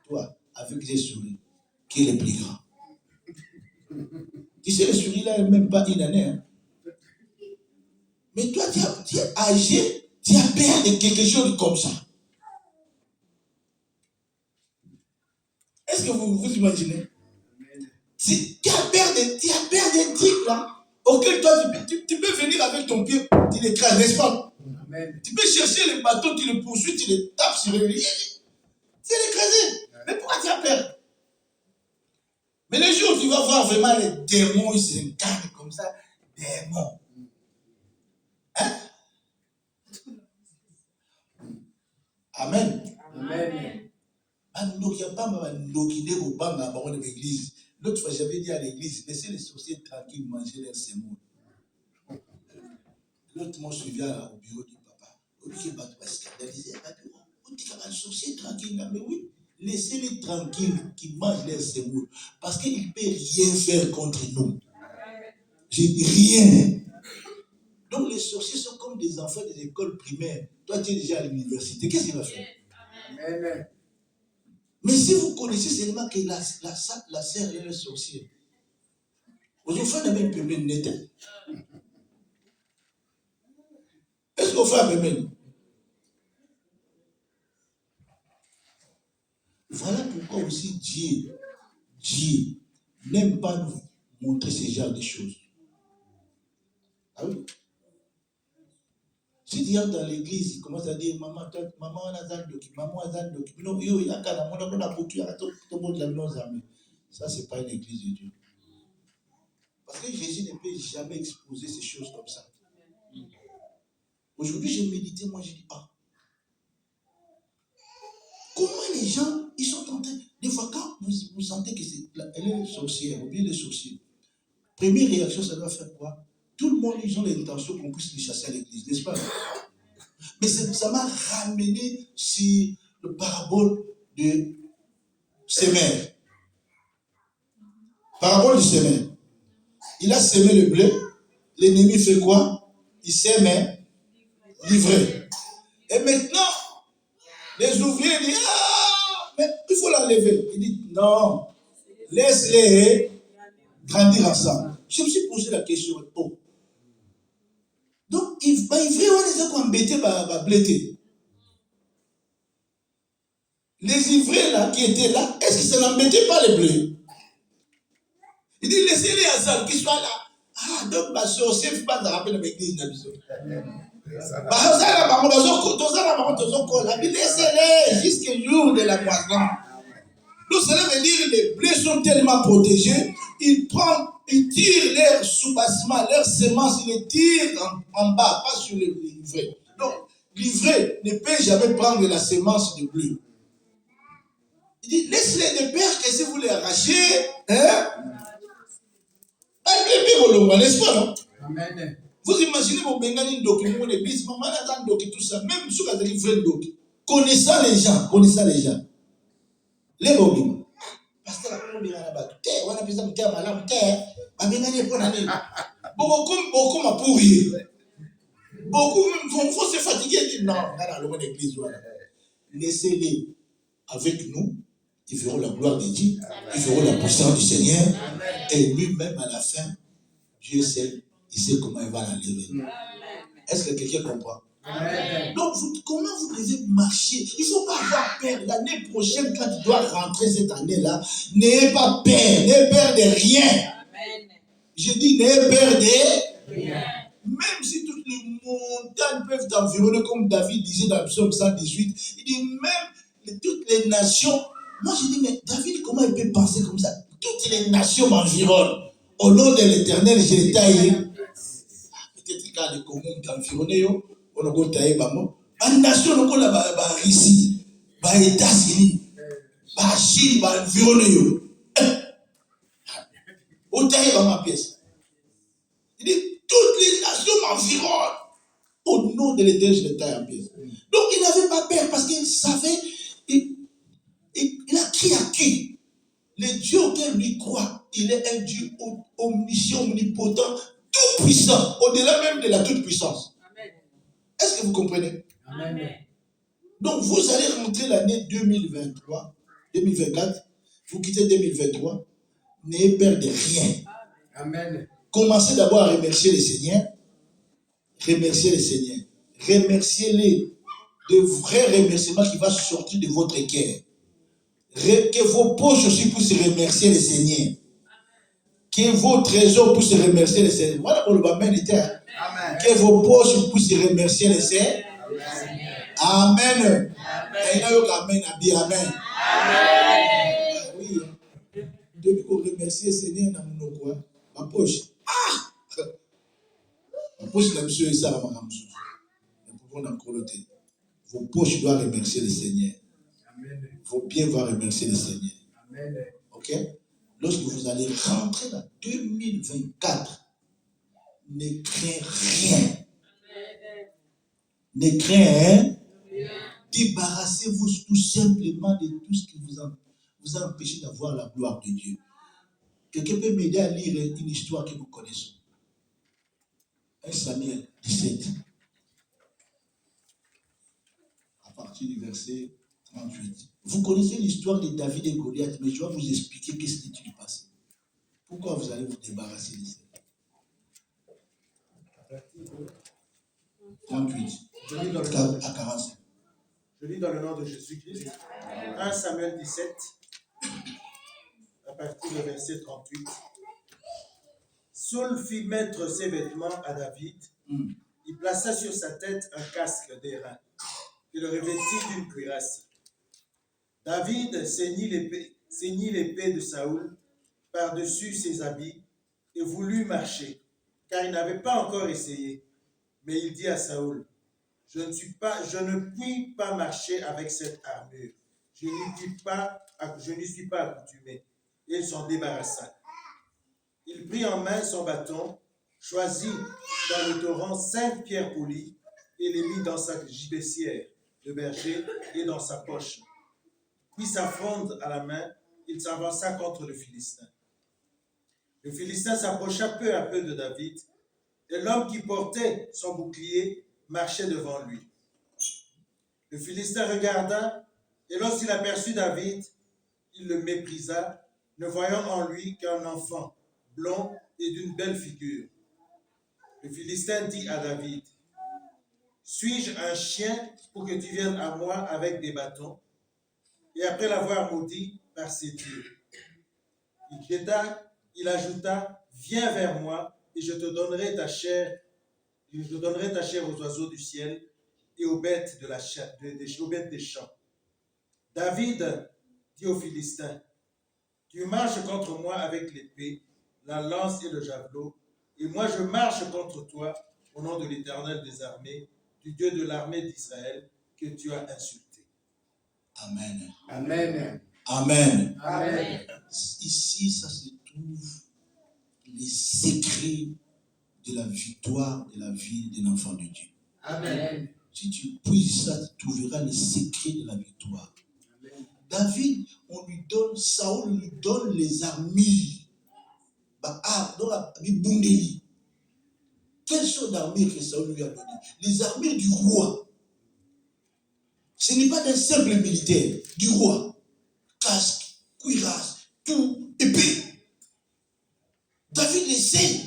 [SPEAKER 1] Toi, avec les souris, qui est le plus grand? Tu sais, les souris là, même pas une année. Hein? Mais toi, tu es âgé, tu as peur de quelque chose comme ça. Est-ce que vous imaginez? Tu as peur des trucs là, auquel toi, tu peux venir avec ton pied, tu l'écrases, n'est-ce pas? Amen. Tu peux chercher les bâtons, tu les poursuis, tu les tapes sur les lignes, tu l'écrases. Mais pourquoi tu as peur? Mais le jour où tu vas voir vraiment les démons, ils s'incarnent comme ça, démons. Hein? Amen. Amen. L'autre fois, j'avais dit à l'église, laissez les sorciers tranquilles manger leur semoule. L'autre m'a suivi au bureau du papa. On dit qu'il va scandaliser. On dit qu'il va sorcier tranquille. Mais oui, laissez-les tranquilles qui mangent leur semoule. Parce qu'ils ne peuvent rien faire contre nous. J'ai dit rien. Donc les sorciers sont comme des enfants des écoles primaires. Toi, tu es déjà à l'université. Qu'est-ce qu'il va faire? Amen. Mais si vous connaissez seulement que la sœur est le sorcier, aux enfants n'avaient pas même net. Est-ce qu'on fait un même? Voilà pourquoi aussi Dieu n'aime pas nous montrer ce genre de choses. Ah oui. Si tu entres dans l'église, il commence à dire maman, on a zandoki, maman a zandoki. Ça, c'est pas une église de Dieu. Parce que Jésus ne peut jamais exposer ces choses comme ça. Aujourd'hui, j'ai médité, moi j'ai dit, comment les gens, ils sont en train, des fois quand vous sentez que elle est sorcière, ou bien les sorciers, première réaction, ça doit faire quoi? Tout le monde, ils ont l'intention qu'on puisse les chasser à l'église, n'est-ce pas? Mais ça m'a ramené sur le parabole de sémère. Parabole du sémère. Il a sémé le blé, l'ennemi fait quoi? Il sème l'ivraie. Et maintenant, les ouvriers disent, mais il faut l'enlever. Il dit, non, laisse-les grandir ensemble. Je me suis posé la question, donc, il faut embêter blé. Les ivraies là qui étaient là, est-ce que ça n'embêtait pas les bleus? Il dit, laissez-les ensemble, qu'ils soient là. Donc, ma sorcière ne faut pas se rappeler de l'église. Laissez-les jusqu'au jour de la moisson. Donc, cela veut dire que les blés sont tellement protégés, ils tirent leurs sous-bassements, leurs semences, ils les tirent en bas, pas sur les livrets. Donc, l'ivraie ne peut jamais prendre la semence de blé. Il dit, laissez-les de peur que si vous les arrachez, n'est-ce pas, non? Amen. Vous imaginez mon Bengani Ndoki, mon église, maman a Ndoki, tout ça, même si vous avez livré Ndoki. connaissant les gens, les bobines. Parce que la première année, on a besoin de terre, madame, terre, beaucoup m'a pourri. Beaucoup vont se fatiguer. Non, dans le l'église, voilà. Laissez-les avec nous. Ils verront la gloire de Dieu. Ils verront la puissance du Seigneur. Et lui-même, à la fin, Dieu sait, il sait comment il va la lever. Est-ce que quelqu'un comprend? Donc, comment vous devez marcher? Il ne faut pas avoir peur. L'année prochaine, quand tu dois rentrer cette année-là, n'ayez pas peur. N'ayez peur de rien. Je dis, n'ayez peur de rien. Même si toutes les montagnes peuvent t'environner, comme David disait dans le psaume 118, il dit même toutes les nations. Moi, je dis, mais David, comment il peut penser comme ça? Toutes les nations m'environnent. Au nom de l'Éternel, je les taille. Peut-être quand les communs t'environner, on a taillé, une nation, on a Russie, les États-Unis, la Chine, environner. On taille ma pièce. Il dit, toutes les nations m'environnent. Au nom de l'Éternel, je les taille en pièces. Donc, il n'avait pas peur parce qu'il savait, il a qui à qui. Le Dieu auquel lui croit, il est un Dieu omniscient, omnipotent, tout puissant, au-delà même de la toute puissance. Amen. Est-ce que vous comprenez? Amen. Donc, vous allez rentrer l'année 2023, 2024, vous quittez 2023, n'ayez peur de rien. Amen. Commencez d'abord à remercier le Seigneur. Remerciez le Seigneur. Remerciez-les de vrais remerciements qui vont sortir de votre cœur. Que vos poches aussi puissent remercier le Seigneur. Que vos trésors puissent remercier le Seigneur. Voilà pour le Amen. Que vos poches puissent remercier le Seigneur. Amen. Amen. Amen. Oui. Depuis qu'on remercie le Seigneur dans mon quoi, ma poche. Ma poche, la mission est ça, ma mission. Nous pouvons encore le dire. Vos poches doivent remercier le Seigneur. Vos pieds vont remercier le Seigneur. Amen. Ok? Lorsque vous allez rentrer dans 2024, ne craignez rien. Ne craignez rien. Débarrassez-vous tout simplement de tout ce qui vous a empêché d'avoir la gloire de Dieu. Quelqu'un peut m'aider à lire une histoire que nous connaissons. 1 Samuel 17. À partir du verset 38. Vous connaissez l'histoire de David et Goliath, mais je vais vous expliquer qu'est-ce qui s'est passé. Pourquoi vous allez vous débarrasser de ça? 38 à 45.
[SPEAKER 3] Je lis dans le nom de Jésus-Christ. 1 Samuel 17, à partir du verset 38. Saul fit mettre ses vêtements à David. Il plaça sur sa tête un casque d'airain et le revêtit d'une cuirasse. David ceignit l'épée de Saül par-dessus ses habits et voulut marcher, car il n'avait pas encore essayé. Mais il dit à Saül, je ne puis pas marcher avec cette armure. Je n'y suis pas accoutumé. Et il s'en débarrassa. Il prit en main son bâton, choisit dans le torrent 5 pierres polies et les mit dans sa gibecière de berger et dans sa poche. Puis sa fronde à la main, il s'avança contre le Philistin. Le Philistin s'approcha peu à peu de David, et l'homme qui portait son bouclier marchait devant lui. Le Philistin regarda, et lorsqu'il aperçut David, il le méprisa, ne voyant en lui qu'un enfant, blond et d'une belle figure. Le Philistin dit à David, « Suis-je un chien pour que tu viennes à moi avec des bâtons ?» Et après l'avoir maudit par ses dieux, il ajouta, « Viens vers moi, et je te donnerai ta chair aux oiseaux du ciel et aux bêtes des champs. » David dit aux Philistins, « Tu marches contre moi avec l'épée, la lance et le javelot, et moi je marche contre toi au nom de l'Éternel des armées, du Dieu de l'armée d'Israël, que tu as insulté. »
[SPEAKER 1] Amen.
[SPEAKER 2] Amen.
[SPEAKER 1] Amen.
[SPEAKER 2] Amen.
[SPEAKER 1] Ici, ça se trouve les secrets de la victoire de la vie d'un enfant de Dieu.
[SPEAKER 2] Amen.
[SPEAKER 1] Si tu puises ça, tu trouveras le secret de la victoire. David, Saoul lui donne les armures. Quelles sont les armures que Saoul lui a données? Les armures du roi. Ce n'est pas d'un simple militaire, du roi. Casque, cuirasse, tout, épée. David essaie.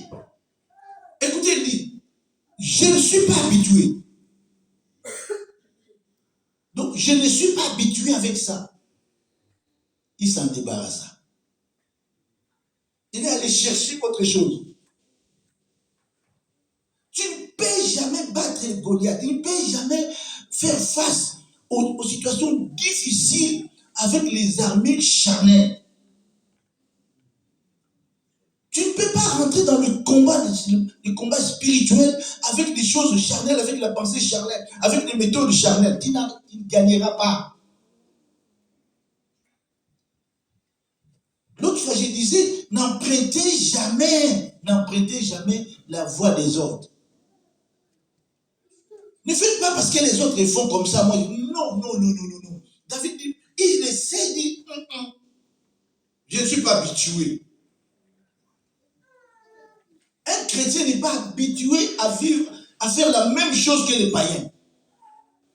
[SPEAKER 1] Écoutez, il dit, je ne suis pas habitué. Donc, je ne suis pas habitué avec ça. Il s'en débarrassa. Il est allé chercher autre chose. Tu ne peux jamais battre Goliath. Tu ne peux jamais faire face aux situations difficiles avec les armées charnelles. Tu ne peux pas rentrer dans le combat spirituel avec des choses charnelles, avec la pensée charnelle, avec des méthodes charnelles. Tu ne gagneras pas. L'autre fois, je disais, n'empruntez jamais la voie des autres. Ne faites pas parce que les autres les font comme ça. Moi, non. David dit, il essaie, dit, je ne suis pas habitué. Un chrétien n'est pas habitué à faire la même chose que les païens.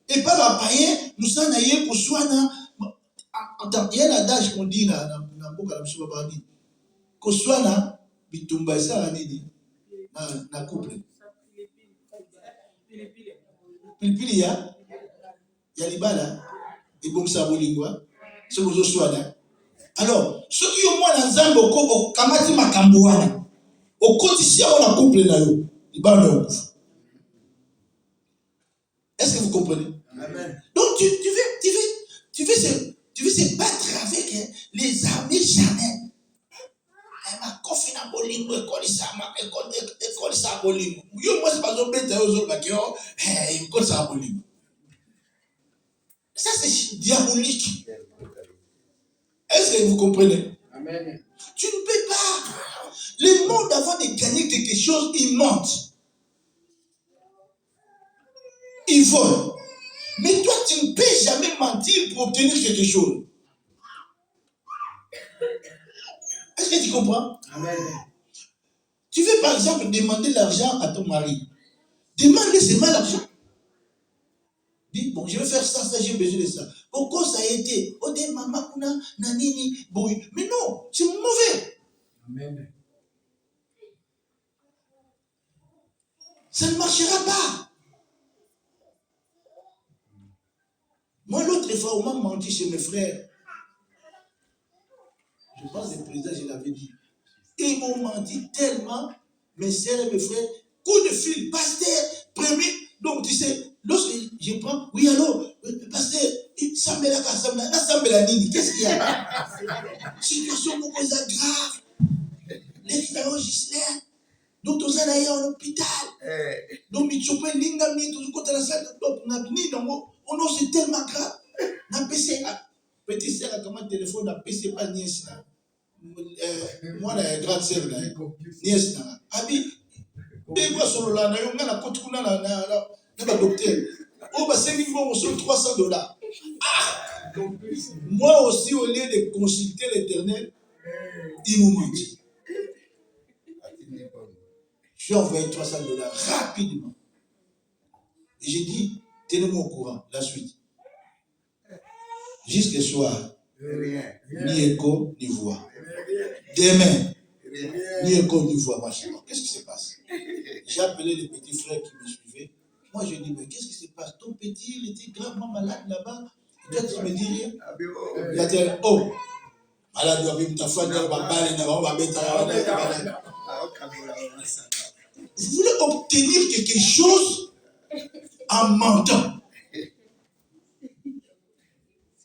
[SPEAKER 1] Et pas les païens, nous sommes allés pour soi. Attends, il y a un adage qu'on dit dans que soit na bitumba ça na couple. Pilipili ya libala et bon ça bolingwa ce que soit là. Alors, ceux qui ont moins nzambe au kamati makambo wana au quotidien on a couple na yo libala. Est-ce que vous comprenez? Amen. Donc tu veux se battre avec les armées charnelles. Ma coffee na bolingo école ça bolingo. Yo moi c'est pas zo bête aux autres bakio, école ça bolingo. Ça c'est diabolique. Est-ce que vous comprenez? Amen. Tu ne peux pas. Le monde avant de gagner quelque chose, il monte. Il vole. Mais toi, tu ne peux jamais mentir pour obtenir quelque chose. Est-ce que tu comprends? Amen. Tu veux par exemple demander l'argent à ton mari. Demande-lui seulement l'argent. Dis, bon, je vais faire ça, j'ai besoin de ça. Pourquoi ça a été? Oh, des maman, nanini, boy. Mais non, c'est mauvais. Amen. Ça ne marchera pas. Moi, l'autre fois, on m'a menti chez mes frères. Je pense que le président, je l'avais dit. Ils m'ont menti tellement, mes sœurs et mes frères, coup de fil, pasteur, premier. Donc, tu sais, lorsque je prends, oui, allô, pasteur, qu'est-ce qu'il y a? Situation beaucoup grave. Les frères Gislain, donc, tous allés à l'hôpital. Donc, ils sont pas linga, mais tous côté la salle, donc, on a c'est tellement grave. Na PC, petit sœur a comment téléphone, na PC pas nièce là. Moi la grande sœur là, nièce là. Abi, des fois solo là, na yonga na kotu kuna na docteur. Oh bah c'est qu'ils vont sur $300. Ah! Moi aussi au lieu de consulter l'Éternel, il m'a menti. Je lui ai envoyé $300 rapidement. Et j'ai dit, tenez-moi au courant, la suite. Jusqu'à soir, ni écho, ni voix. Demain, ni écho, ni voix. Moi, je dis, qu'est-ce qui se passe? J'ai appelé les petits frères qui me suivaient. Moi, je dis, mais qu'est-ce qui se passe? Ton petit, il était gravement malade là-bas. Et toi, tu me dis rien. Il a dit, oh, malade, ta foi, vous voulez obtenir quelque chose en mentant.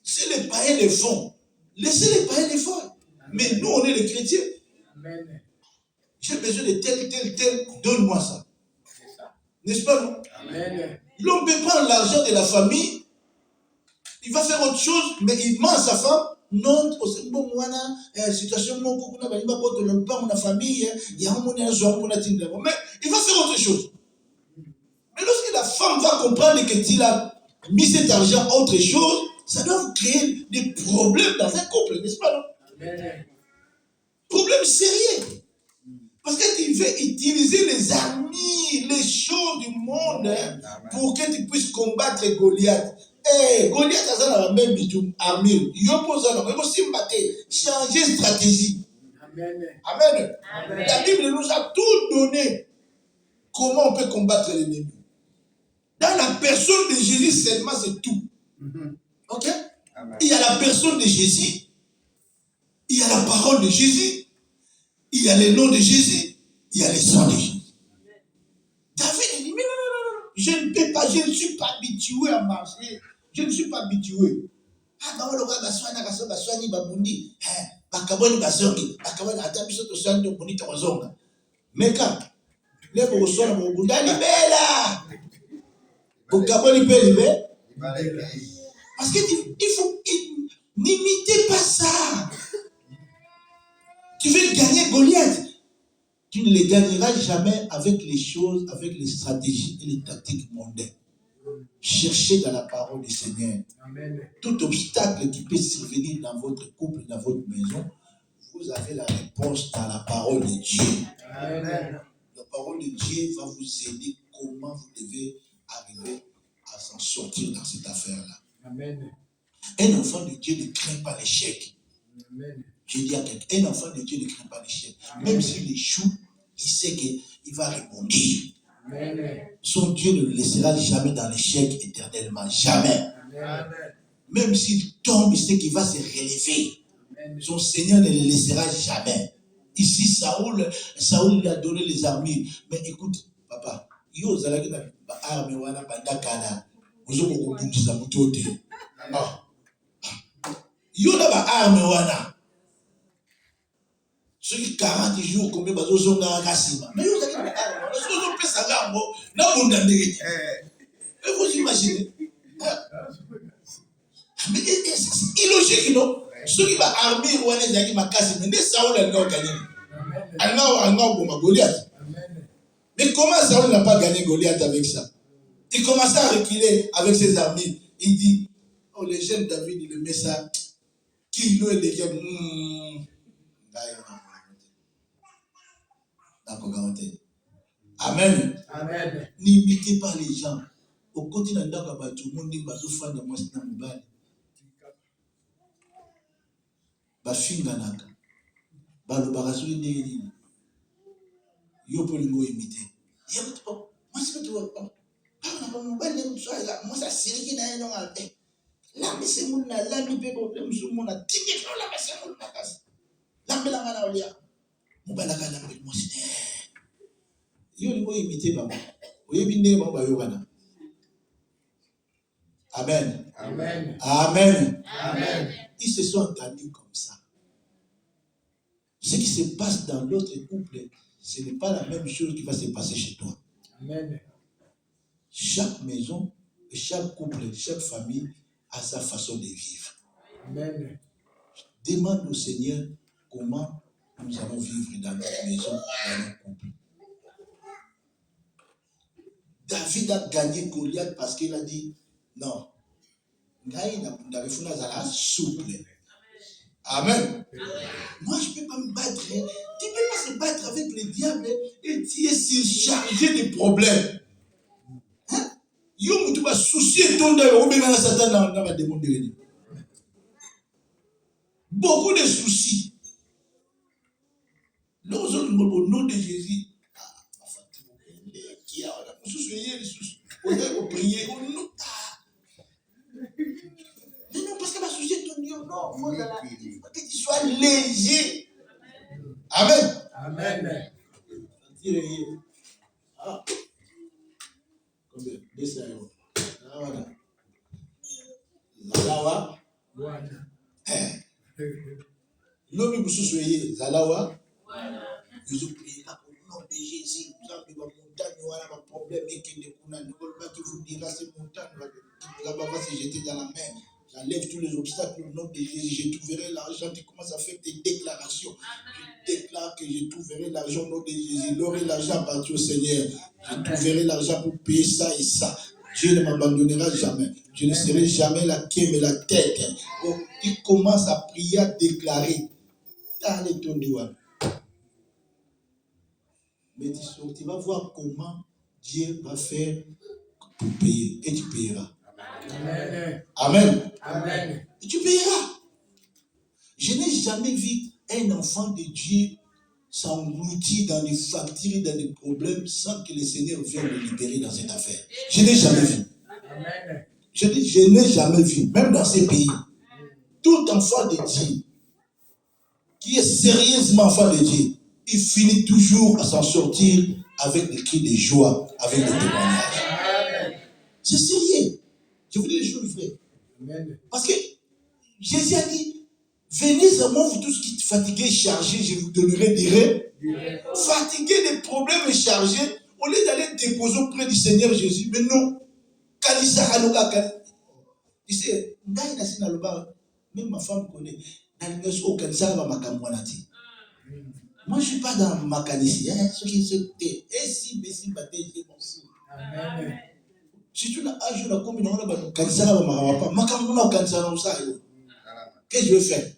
[SPEAKER 1] Si les païens les font, laissez les païens les faire. Mais nous, on est les chrétiens. Amen. J'ai besoin de tel, donne-moi ça. N'est-ce pas, non? Amen. L'homme peut prendre l'argent de la famille, il va faire autre chose, mais il ment à sa femme. Non, c'est bon, situation, mon famille, il y a un monde, mais il va faire autre chose. Mais lorsque la femme va comprendre que tu as mis cet argent à autre chose, ça doit créer des problèmes dans un couple, n'est-ce pas, non?
[SPEAKER 2] Amen.
[SPEAKER 1] Problème sérieux. Parce que tu veux utiliser les armes, les choses du monde pour que tu puisses combattre Goliath. Goliath a la même armure. Il y a aussi changer stratégie.
[SPEAKER 2] Amen.
[SPEAKER 1] Amen. La Bible nous a tout donné. Comment on peut combattre l'ennemi. Dans la personne de Jésus seulement, c'est tout. Ok? Amen. Il y a la personne de Jésus. Il y a la parole de Jésus. Il y a le nom de Jésus. Il y a le sang de Jésus. David dit, mais non. Je ne peux pas, je ne suis pas habitué à marcher. Je ne suis pas habitué. Meka, lebo kusona mugundani bela. Ukaboni pele parce que il faut n'imitez pas ça. Tu veux gagner Goliath, tu ne le gagneras jamais avec les choses, avec les stratégies et les tactiques mondaines. Cherchez dans la parole du Seigneur. Amen. Tout obstacle qui peut survenir dans votre couple, dans votre maison, vous avez la réponse dans la parole de Dieu. Amen. La parole de Dieu va vous aider comment vous devez arriver à s'en sortir dans cette affaire-là. Amen. Un enfant de Dieu ne craint pas l'échec. Amen. Je dis à quelqu'un, un enfant de Dieu ne craint pas l'échec. Même s'il échoue, il sait qu'il va rebondir. Amen. Son Dieu ne le laissera jamais dans l'échec éternellement. Jamais. Amen. Même s'il tombe, il sait qu'il va se relever. Amen. Son Seigneur ne le laissera jamais. Ici, Saoul lui a donné les armures. Mais écoute, papa, yo zalaki na arme wana bandakana. Ozo ko kunduza mutote. Yo na ba arme wana. Ceux qui 40 jours combien bazo zonga kasima. Mais yo zalaki na arme. Ozo pesa ngambo na bunda ndenge. Et vous imaginez? Mais c'est illogique, non? Ceux qui vont armer ou aller à Makassi, mais Saoul n'a pas gagné. Goliath. Mais comment Saoul n'a pas gagné Goliath avec ça? Il commençait à reculer avec ses armées. Il dit, oh, les jeunes David, il met ça. Qui nous est déjà. Amen. Amen. N'imitez pas les gens. Au côté d'un dag à tout le monde, il va se faire de moi, c'est un mobile. Bafinganaka. Balobarazu ndeni. Yo polingo imité. Moi c'est toi. Moi ça siriki na eno ngate. La mise mun na la mi pe ko musu mun na tingi ko la mise mun na kas. La mbela ngana olia. Mobala kana mbel mosine. Yo lingo imité baba. Oyebi ndenge ba yo kana. Amen. Amen. Amen. Amen. Ils se sont entendus comme ça. Ce qui se passe dans l'autre couple, ce n'est pas la même chose qui va se passer chez toi. Amen. Chaque maison, chaque couple, chaque famille a sa façon de vivre. Amen. Demande au Seigneur comment nous allons vivre dans notre maison, dans notre couple. David a gagné Goliath parce qu'il a dit non. Souple. Amen. Moi, je ne peux pas me battre. Tu ne peux pas se battre avec le diable et tu es surchargé de problèmes. Tu vas soucier ton Satan. Beaucoup de soucis. Au nom de Jésus. Qui a les soucis. On va prier. Non, parce que ma souci ton Dieu, non, il faut que tu sois léger. Amen. Amen. Ah. Combien? 200 euros. Voilà. Zalawa. L'homme vous soyez Zalawa. Ils ont prié au nom de Jésus. Vous avez des montagnes, voilà un problème et que qui vous dira ces montagnes là-bas va se jeter dans la mer. J'enlève tous les obstacles au nom de Jésus. Je trouverai l'argent. Tu commences à faire tes déclarations. Je déclare que je trouverai l'argent au nom de Jésus. L'aurai l'argent à partir au Seigneur. Je trouverai l'argent pour payer ça et ça. Dieu ne m'abandonnera jamais. Je ne serai jamais la queue mais la tête. Donc, tu commences à prier, à déclarer. Allez, ton doigt. Mais tu vas voir comment Dieu va faire pour payer. Et tu payeras.
[SPEAKER 2] Amen.
[SPEAKER 1] Amen.
[SPEAKER 2] Amen.
[SPEAKER 1] Et tu payeras. Je n'ai jamais vu un enfant de Dieu s'engloutir dans des factures, dans des problèmes, sans que le Seigneur vienne le libérer dans cette affaire. Je n'ai jamais vu.
[SPEAKER 2] Amen.
[SPEAKER 1] Je dis, je n'ai jamais vu, même dans ces pays. Tout enfant de Dieu, qui est sérieusement enfant de Dieu, il finit toujours à s'en sortir avec des cris de joie, avec des témoignages. C'est sérieux. Je vous dis les choses vraies.
[SPEAKER 2] Amen.
[SPEAKER 1] Parce que Jésus a dit, venez à moi, vous tous qui êtes fatigués et chargés, je vous donnerai des rêves. Fatigués des problèmes et chargés, au lieu d'aller déposer auprès du Seigneur Jésus, mais non. Tu sais, même ma femme connaît. Moi, je ne suis pas dans ma canicie. Et si, mais si,
[SPEAKER 2] Amen.
[SPEAKER 1] si tu n'as pas joué la combinaison, qu'est-ce que je vais faire?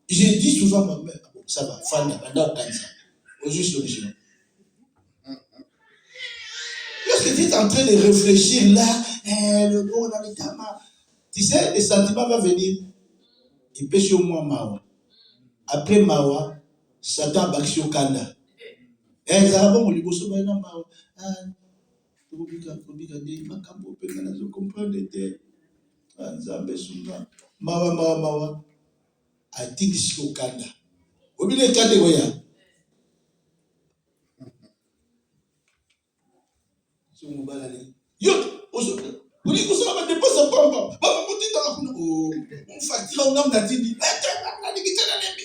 [SPEAKER 1] J'ai dit souvent à ma mère, ça va, Fanda, au juste solution. Lorsque tu es en train de réfléchir là, le bon dans les tamas, tu sais, les sentiments vont venir. Il pêche au moins Mawa. Après Mawa, Satan va sur Kanda. Et ça va bon, le bosso va dans Mawa. Mawa. I think it's your Kanda. Obile Kanda Goya. So Mubalale. Yo, also. Vous dites que ça va dépasser pas. On facture en homme d'Atindi.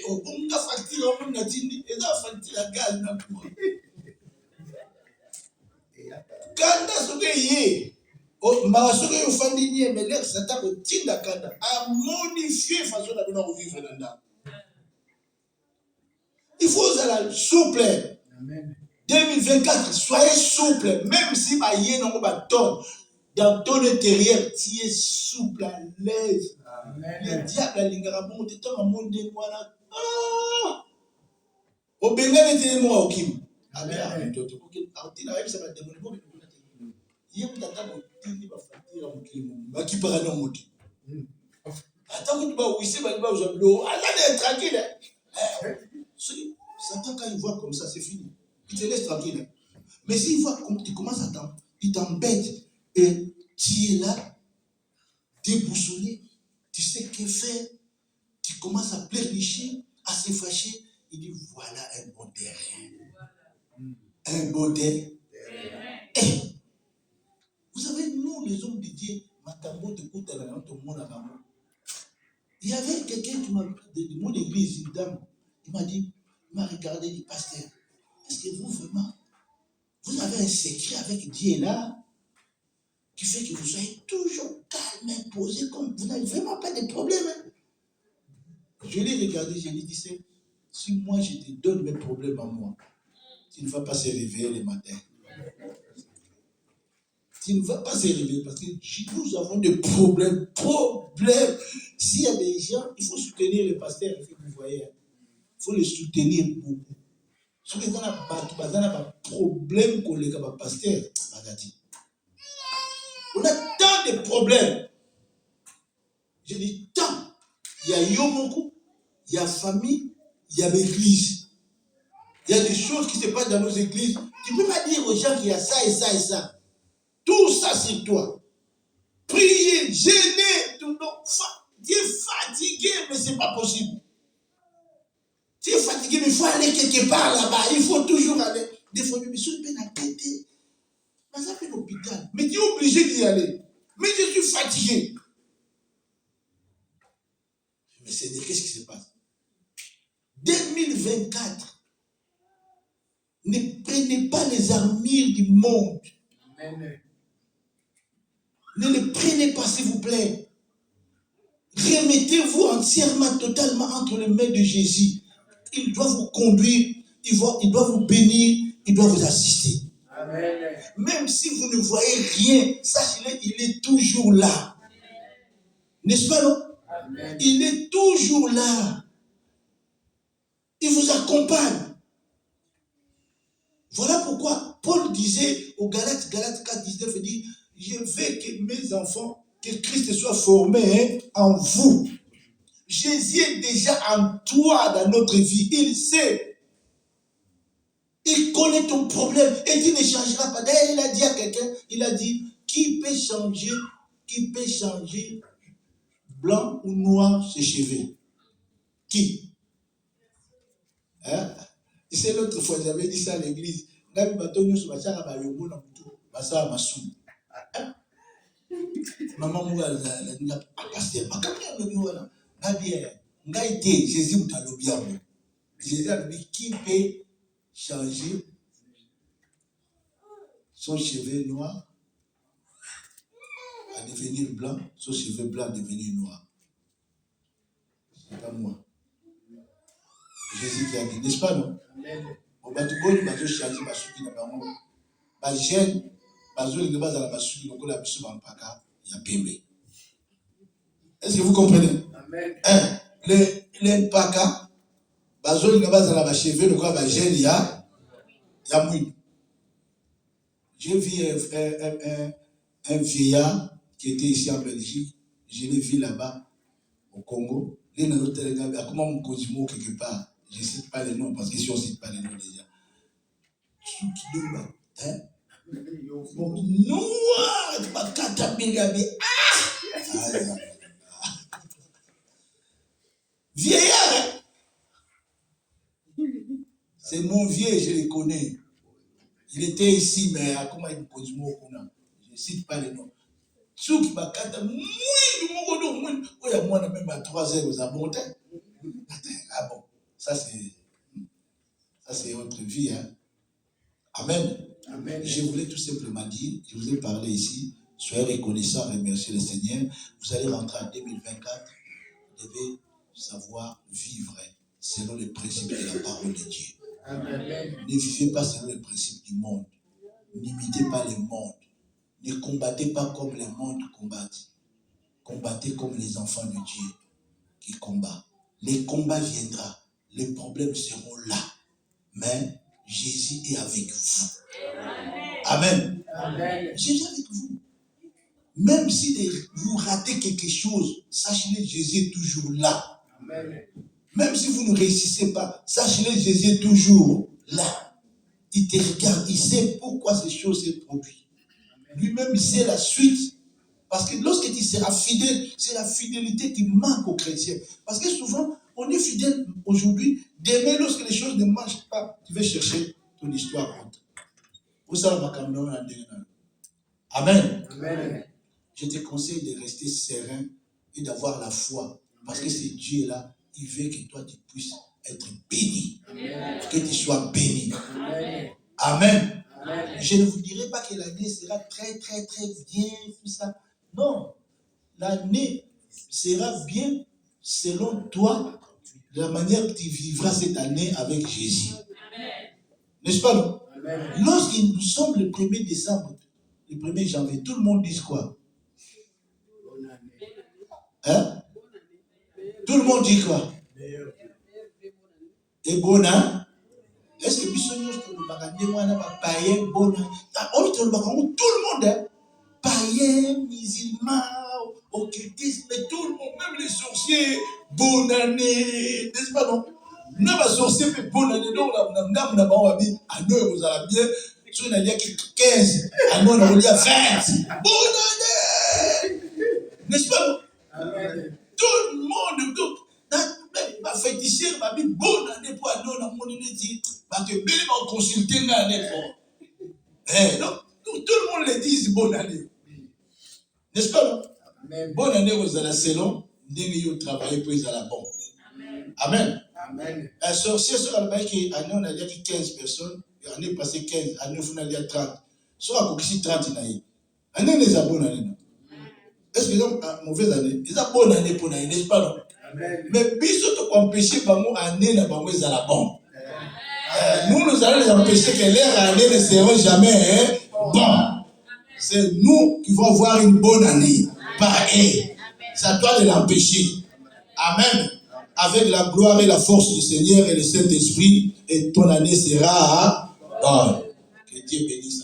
[SPEAKER 1] On a facture en homme d'Atindi. Et ça facture à gaz. Kanda soge ma soge yo fandi ni mais l'air Satan ko tinda Kanda a modifier façon de nous vivre dedans. Il faut être souple.
[SPEAKER 2] Amen.
[SPEAKER 1] 2024, soyez souple, même si ma yé non ba ton. Dans ton intérieur, tu es souple, à l'aise. Le diable a l'ingarabon, tu es dans le monde de moi. Au Bengal, tu es moi au Kim. Amen. Tu n'arrives pas à te demander. Il y a un temps où tu vas faire un Kim. Qui parle dans le monde. Attends, tu vas où ici, tu vas aux ablos. Allah est tranquille. Satan, quand il voit comme ça, c'est fini. Il te laisse tranquille. Mais s'il voit comme tu commences à t'embêter, il t'embête. Et tu es là, déboussolé, tu sais que faire, tu commences à pleurnicher, à se fâcher. Il dit voilà un bon terrain. Un bon terrain. Et vous savez, nous, les hommes de Dieu, il y avait quelqu'un qui m'a de mon église, une dame, il m'a regardé, il dit pasteur, est-ce que vous vraiment, vous avez un secret avec Dieu là? Qui fait que vous soyez toujours calme et posé comme vous n'avez vraiment pas de problème. Je l'ai regardé, je lui ai dit, si moi je te donne mes problèmes à moi, tu ne vas pas se réveiller le matin. Tu ne vas pas se réveiller parce que nous avons des problèmes. S'il y a des gens, il faut soutenir les pasteurs, vous voyez. Il faut les soutenir beaucoup. Si vous avez un problème qu'on les pasteurs, on a tant de problèmes. Je dis tant. Il y a Yomoku, il y a famille, il y a l'église. Il y a des choses qui se passent dans nos églises. Tu ne peux pas dire aux gens qu'il y a ça et ça et ça. Tout ça, c'est toi. Prier, gêner, tout le monde. Tu es fatigué, mais ce n'est pas possible. Tu es fatigué, mais il faut aller quelque part là-bas. Il faut toujours aller. Des fois, mais je peux péter. Mais ça fait l'hôpital. Mais tu es obligé d'y aller. Mais je suis fatigué. Mais Seigneur, qu'est-ce qui se passe? 2024. Ne prenez pas les armures du monde.
[SPEAKER 2] Amen.
[SPEAKER 1] Ne les prenez pas, s'il vous plaît. Remettez-vous entièrement, totalement entre les mains de Jésus. Il doit vous conduire, il doit vous bénir, il doit vous assister.
[SPEAKER 2] Amen.
[SPEAKER 1] Même si vous ne voyez rien, sachez-le, il est toujours là. N'est-ce pas, non?
[SPEAKER 2] Amen.
[SPEAKER 1] Il est toujours là. Il vous accompagne. Voilà pourquoi Paul disait aux Galates 4, 19, il dit, je veux que mes enfants, que Christ soit formé en vous. Jésus est déjà en toi dans notre vie. Il sait. Il connaît ton problème et il ne changera pas. D'ailleurs, il a dit à quelqu'un, il a dit, qui peut changer blanc ou noir ses cheveux? Qui? Hein? C'est l'autre fois, j'avais dit ça à l'église. Maman mouga la pasteur makamia lobiwana nabie ngaite Jésus mutalobiamo. Jésus a dit qui peut changer son cheveu noir à devenir blanc, son cheveu blanc à devenir noir. C'est pas moi. Jésus qui a dit, n'est-ce pas non? Au Batugoli, bazo changer basuki na bango. Ba jeune bazo linga bazala basuki lokola biso bampaka ya pembe. Est-ce que vous comprenez?
[SPEAKER 2] Amen.
[SPEAKER 1] Les paka bazo linga bazala ba cheveux lokola ba jeune ya mouille. J'ai vu un vieillard qui était ici en Belgique. Je l'ai vu là-bas au Congo. Il y a un autre gars, comment on continue quelque part. Je ne cite pas les noms parce que si on ne cite pas les noms déjà. Hein? Noir, vieillard, hein? C'est mon vieux, je le connais. Il était ici, mais comment il continue au Congo? Je ne cite pas les noms. Ceux qui bakata mouille du moi même à 3 heures aux abondants. Ah bon, ça c'est votre vie, hein. Amen.
[SPEAKER 2] Amen.
[SPEAKER 1] Je voulais tout simplement dire, je vous ai parlé ici, soyez reconnaissants, remerciez le Seigneur. Vous allez rentrer en 2024, vous devez savoir vivre selon les principes de la parole de Dieu.
[SPEAKER 2] Amen.
[SPEAKER 1] Ne vivez pas selon les principes du monde. N'imitez pas le monde. Ne combattez pas comme le monde combat. Combattez comme les enfants de Dieu qui combattent. Les combats viendront, les problèmes seront là. Mais Jésus est avec vous. Amen.
[SPEAKER 2] Amen.
[SPEAKER 1] Jésus est avec vous. Même si vous ratez quelque chose, sachez-le, Jésus est toujours là.
[SPEAKER 2] Amen.
[SPEAKER 1] Même si vous ne réussissez pas, sachez-le, Jésus est toujours là. Il te regarde, il sait pourquoi ces choses se produisent. Lui-même, il sait la suite. Parce que lorsque tu seras fidèle, c'est la fidélité qui manque aux chrétiens. Parce que souvent, on est fidèle aujourd'hui. Demain, lorsque les choses ne marchent pas, tu vas chercher ton histoire. Amen.
[SPEAKER 2] Amen.
[SPEAKER 1] Je te conseille de rester serein et d'avoir la foi. Parce que ce Dieu-là, il veut que toi, tu puisses être béni.
[SPEAKER 2] Amen.
[SPEAKER 1] Que tu sois béni.
[SPEAKER 2] Amen.
[SPEAKER 1] Amen.
[SPEAKER 2] Amen.
[SPEAKER 1] Je ne vous dirai pas que l'année sera très, très, très bien, tout ça. Non. L'année sera bien selon toi, de la manière que tu vivras cette année avec Jésus. N'est-ce pas, non?
[SPEAKER 2] Amen.
[SPEAKER 1] Lorsqu'il nous sommes le 1er décembre, le 1er janvier, tout le monde dit quoi?
[SPEAKER 2] Bonne année.
[SPEAKER 1] Hein? Tout le monde dit quoi? Et bon an? Est-ce que tout le monde, hein? Païens, musulmans, occultistes, mais tout le monde, même les sorciers, bonne année, n'est-ce pas non? Nous, les sorciers, bonne année, donc on a vous allez bien, si on a dit 15, on a dit 20, bonne année, n'est-ce pas non?
[SPEAKER 2] Amen.
[SPEAKER 1] Tout le monde, donc, ma fétichère m'a dit bonne année pour aller dans mon année, parce que bien on consulter une année pour. Donc, tout le monde le dit bonne année. N'est-ce pas non?
[SPEAKER 2] Amen.
[SPEAKER 1] Bonne année aux allez selon, vous travaillez pour les allez bon. Amen.
[SPEAKER 2] Amen.
[SPEAKER 1] Un sorcier sur la base qui année on a dit 15 personnes, l'année passée 15, année on a dit 30. Soit à Kokisi 30 naïe. Année les abonnés année. Est-ce que c'est une mauvaise année? C'est une bonne année pour nous, n'est-ce pas? Non?
[SPEAKER 2] Amen.
[SPEAKER 1] Mais bis autres empêcher par nous année na bango à la bombe. Nous allons les empêcher que leur année ne sera jamais bon. C'est nous qui vont avoir une bonne année. Pas eux. C'est à toi de l'empêcher. Amen. Avec la gloire et la force du Seigneur et le Saint-Esprit, et ton année sera bonne. Que Dieu bénisse.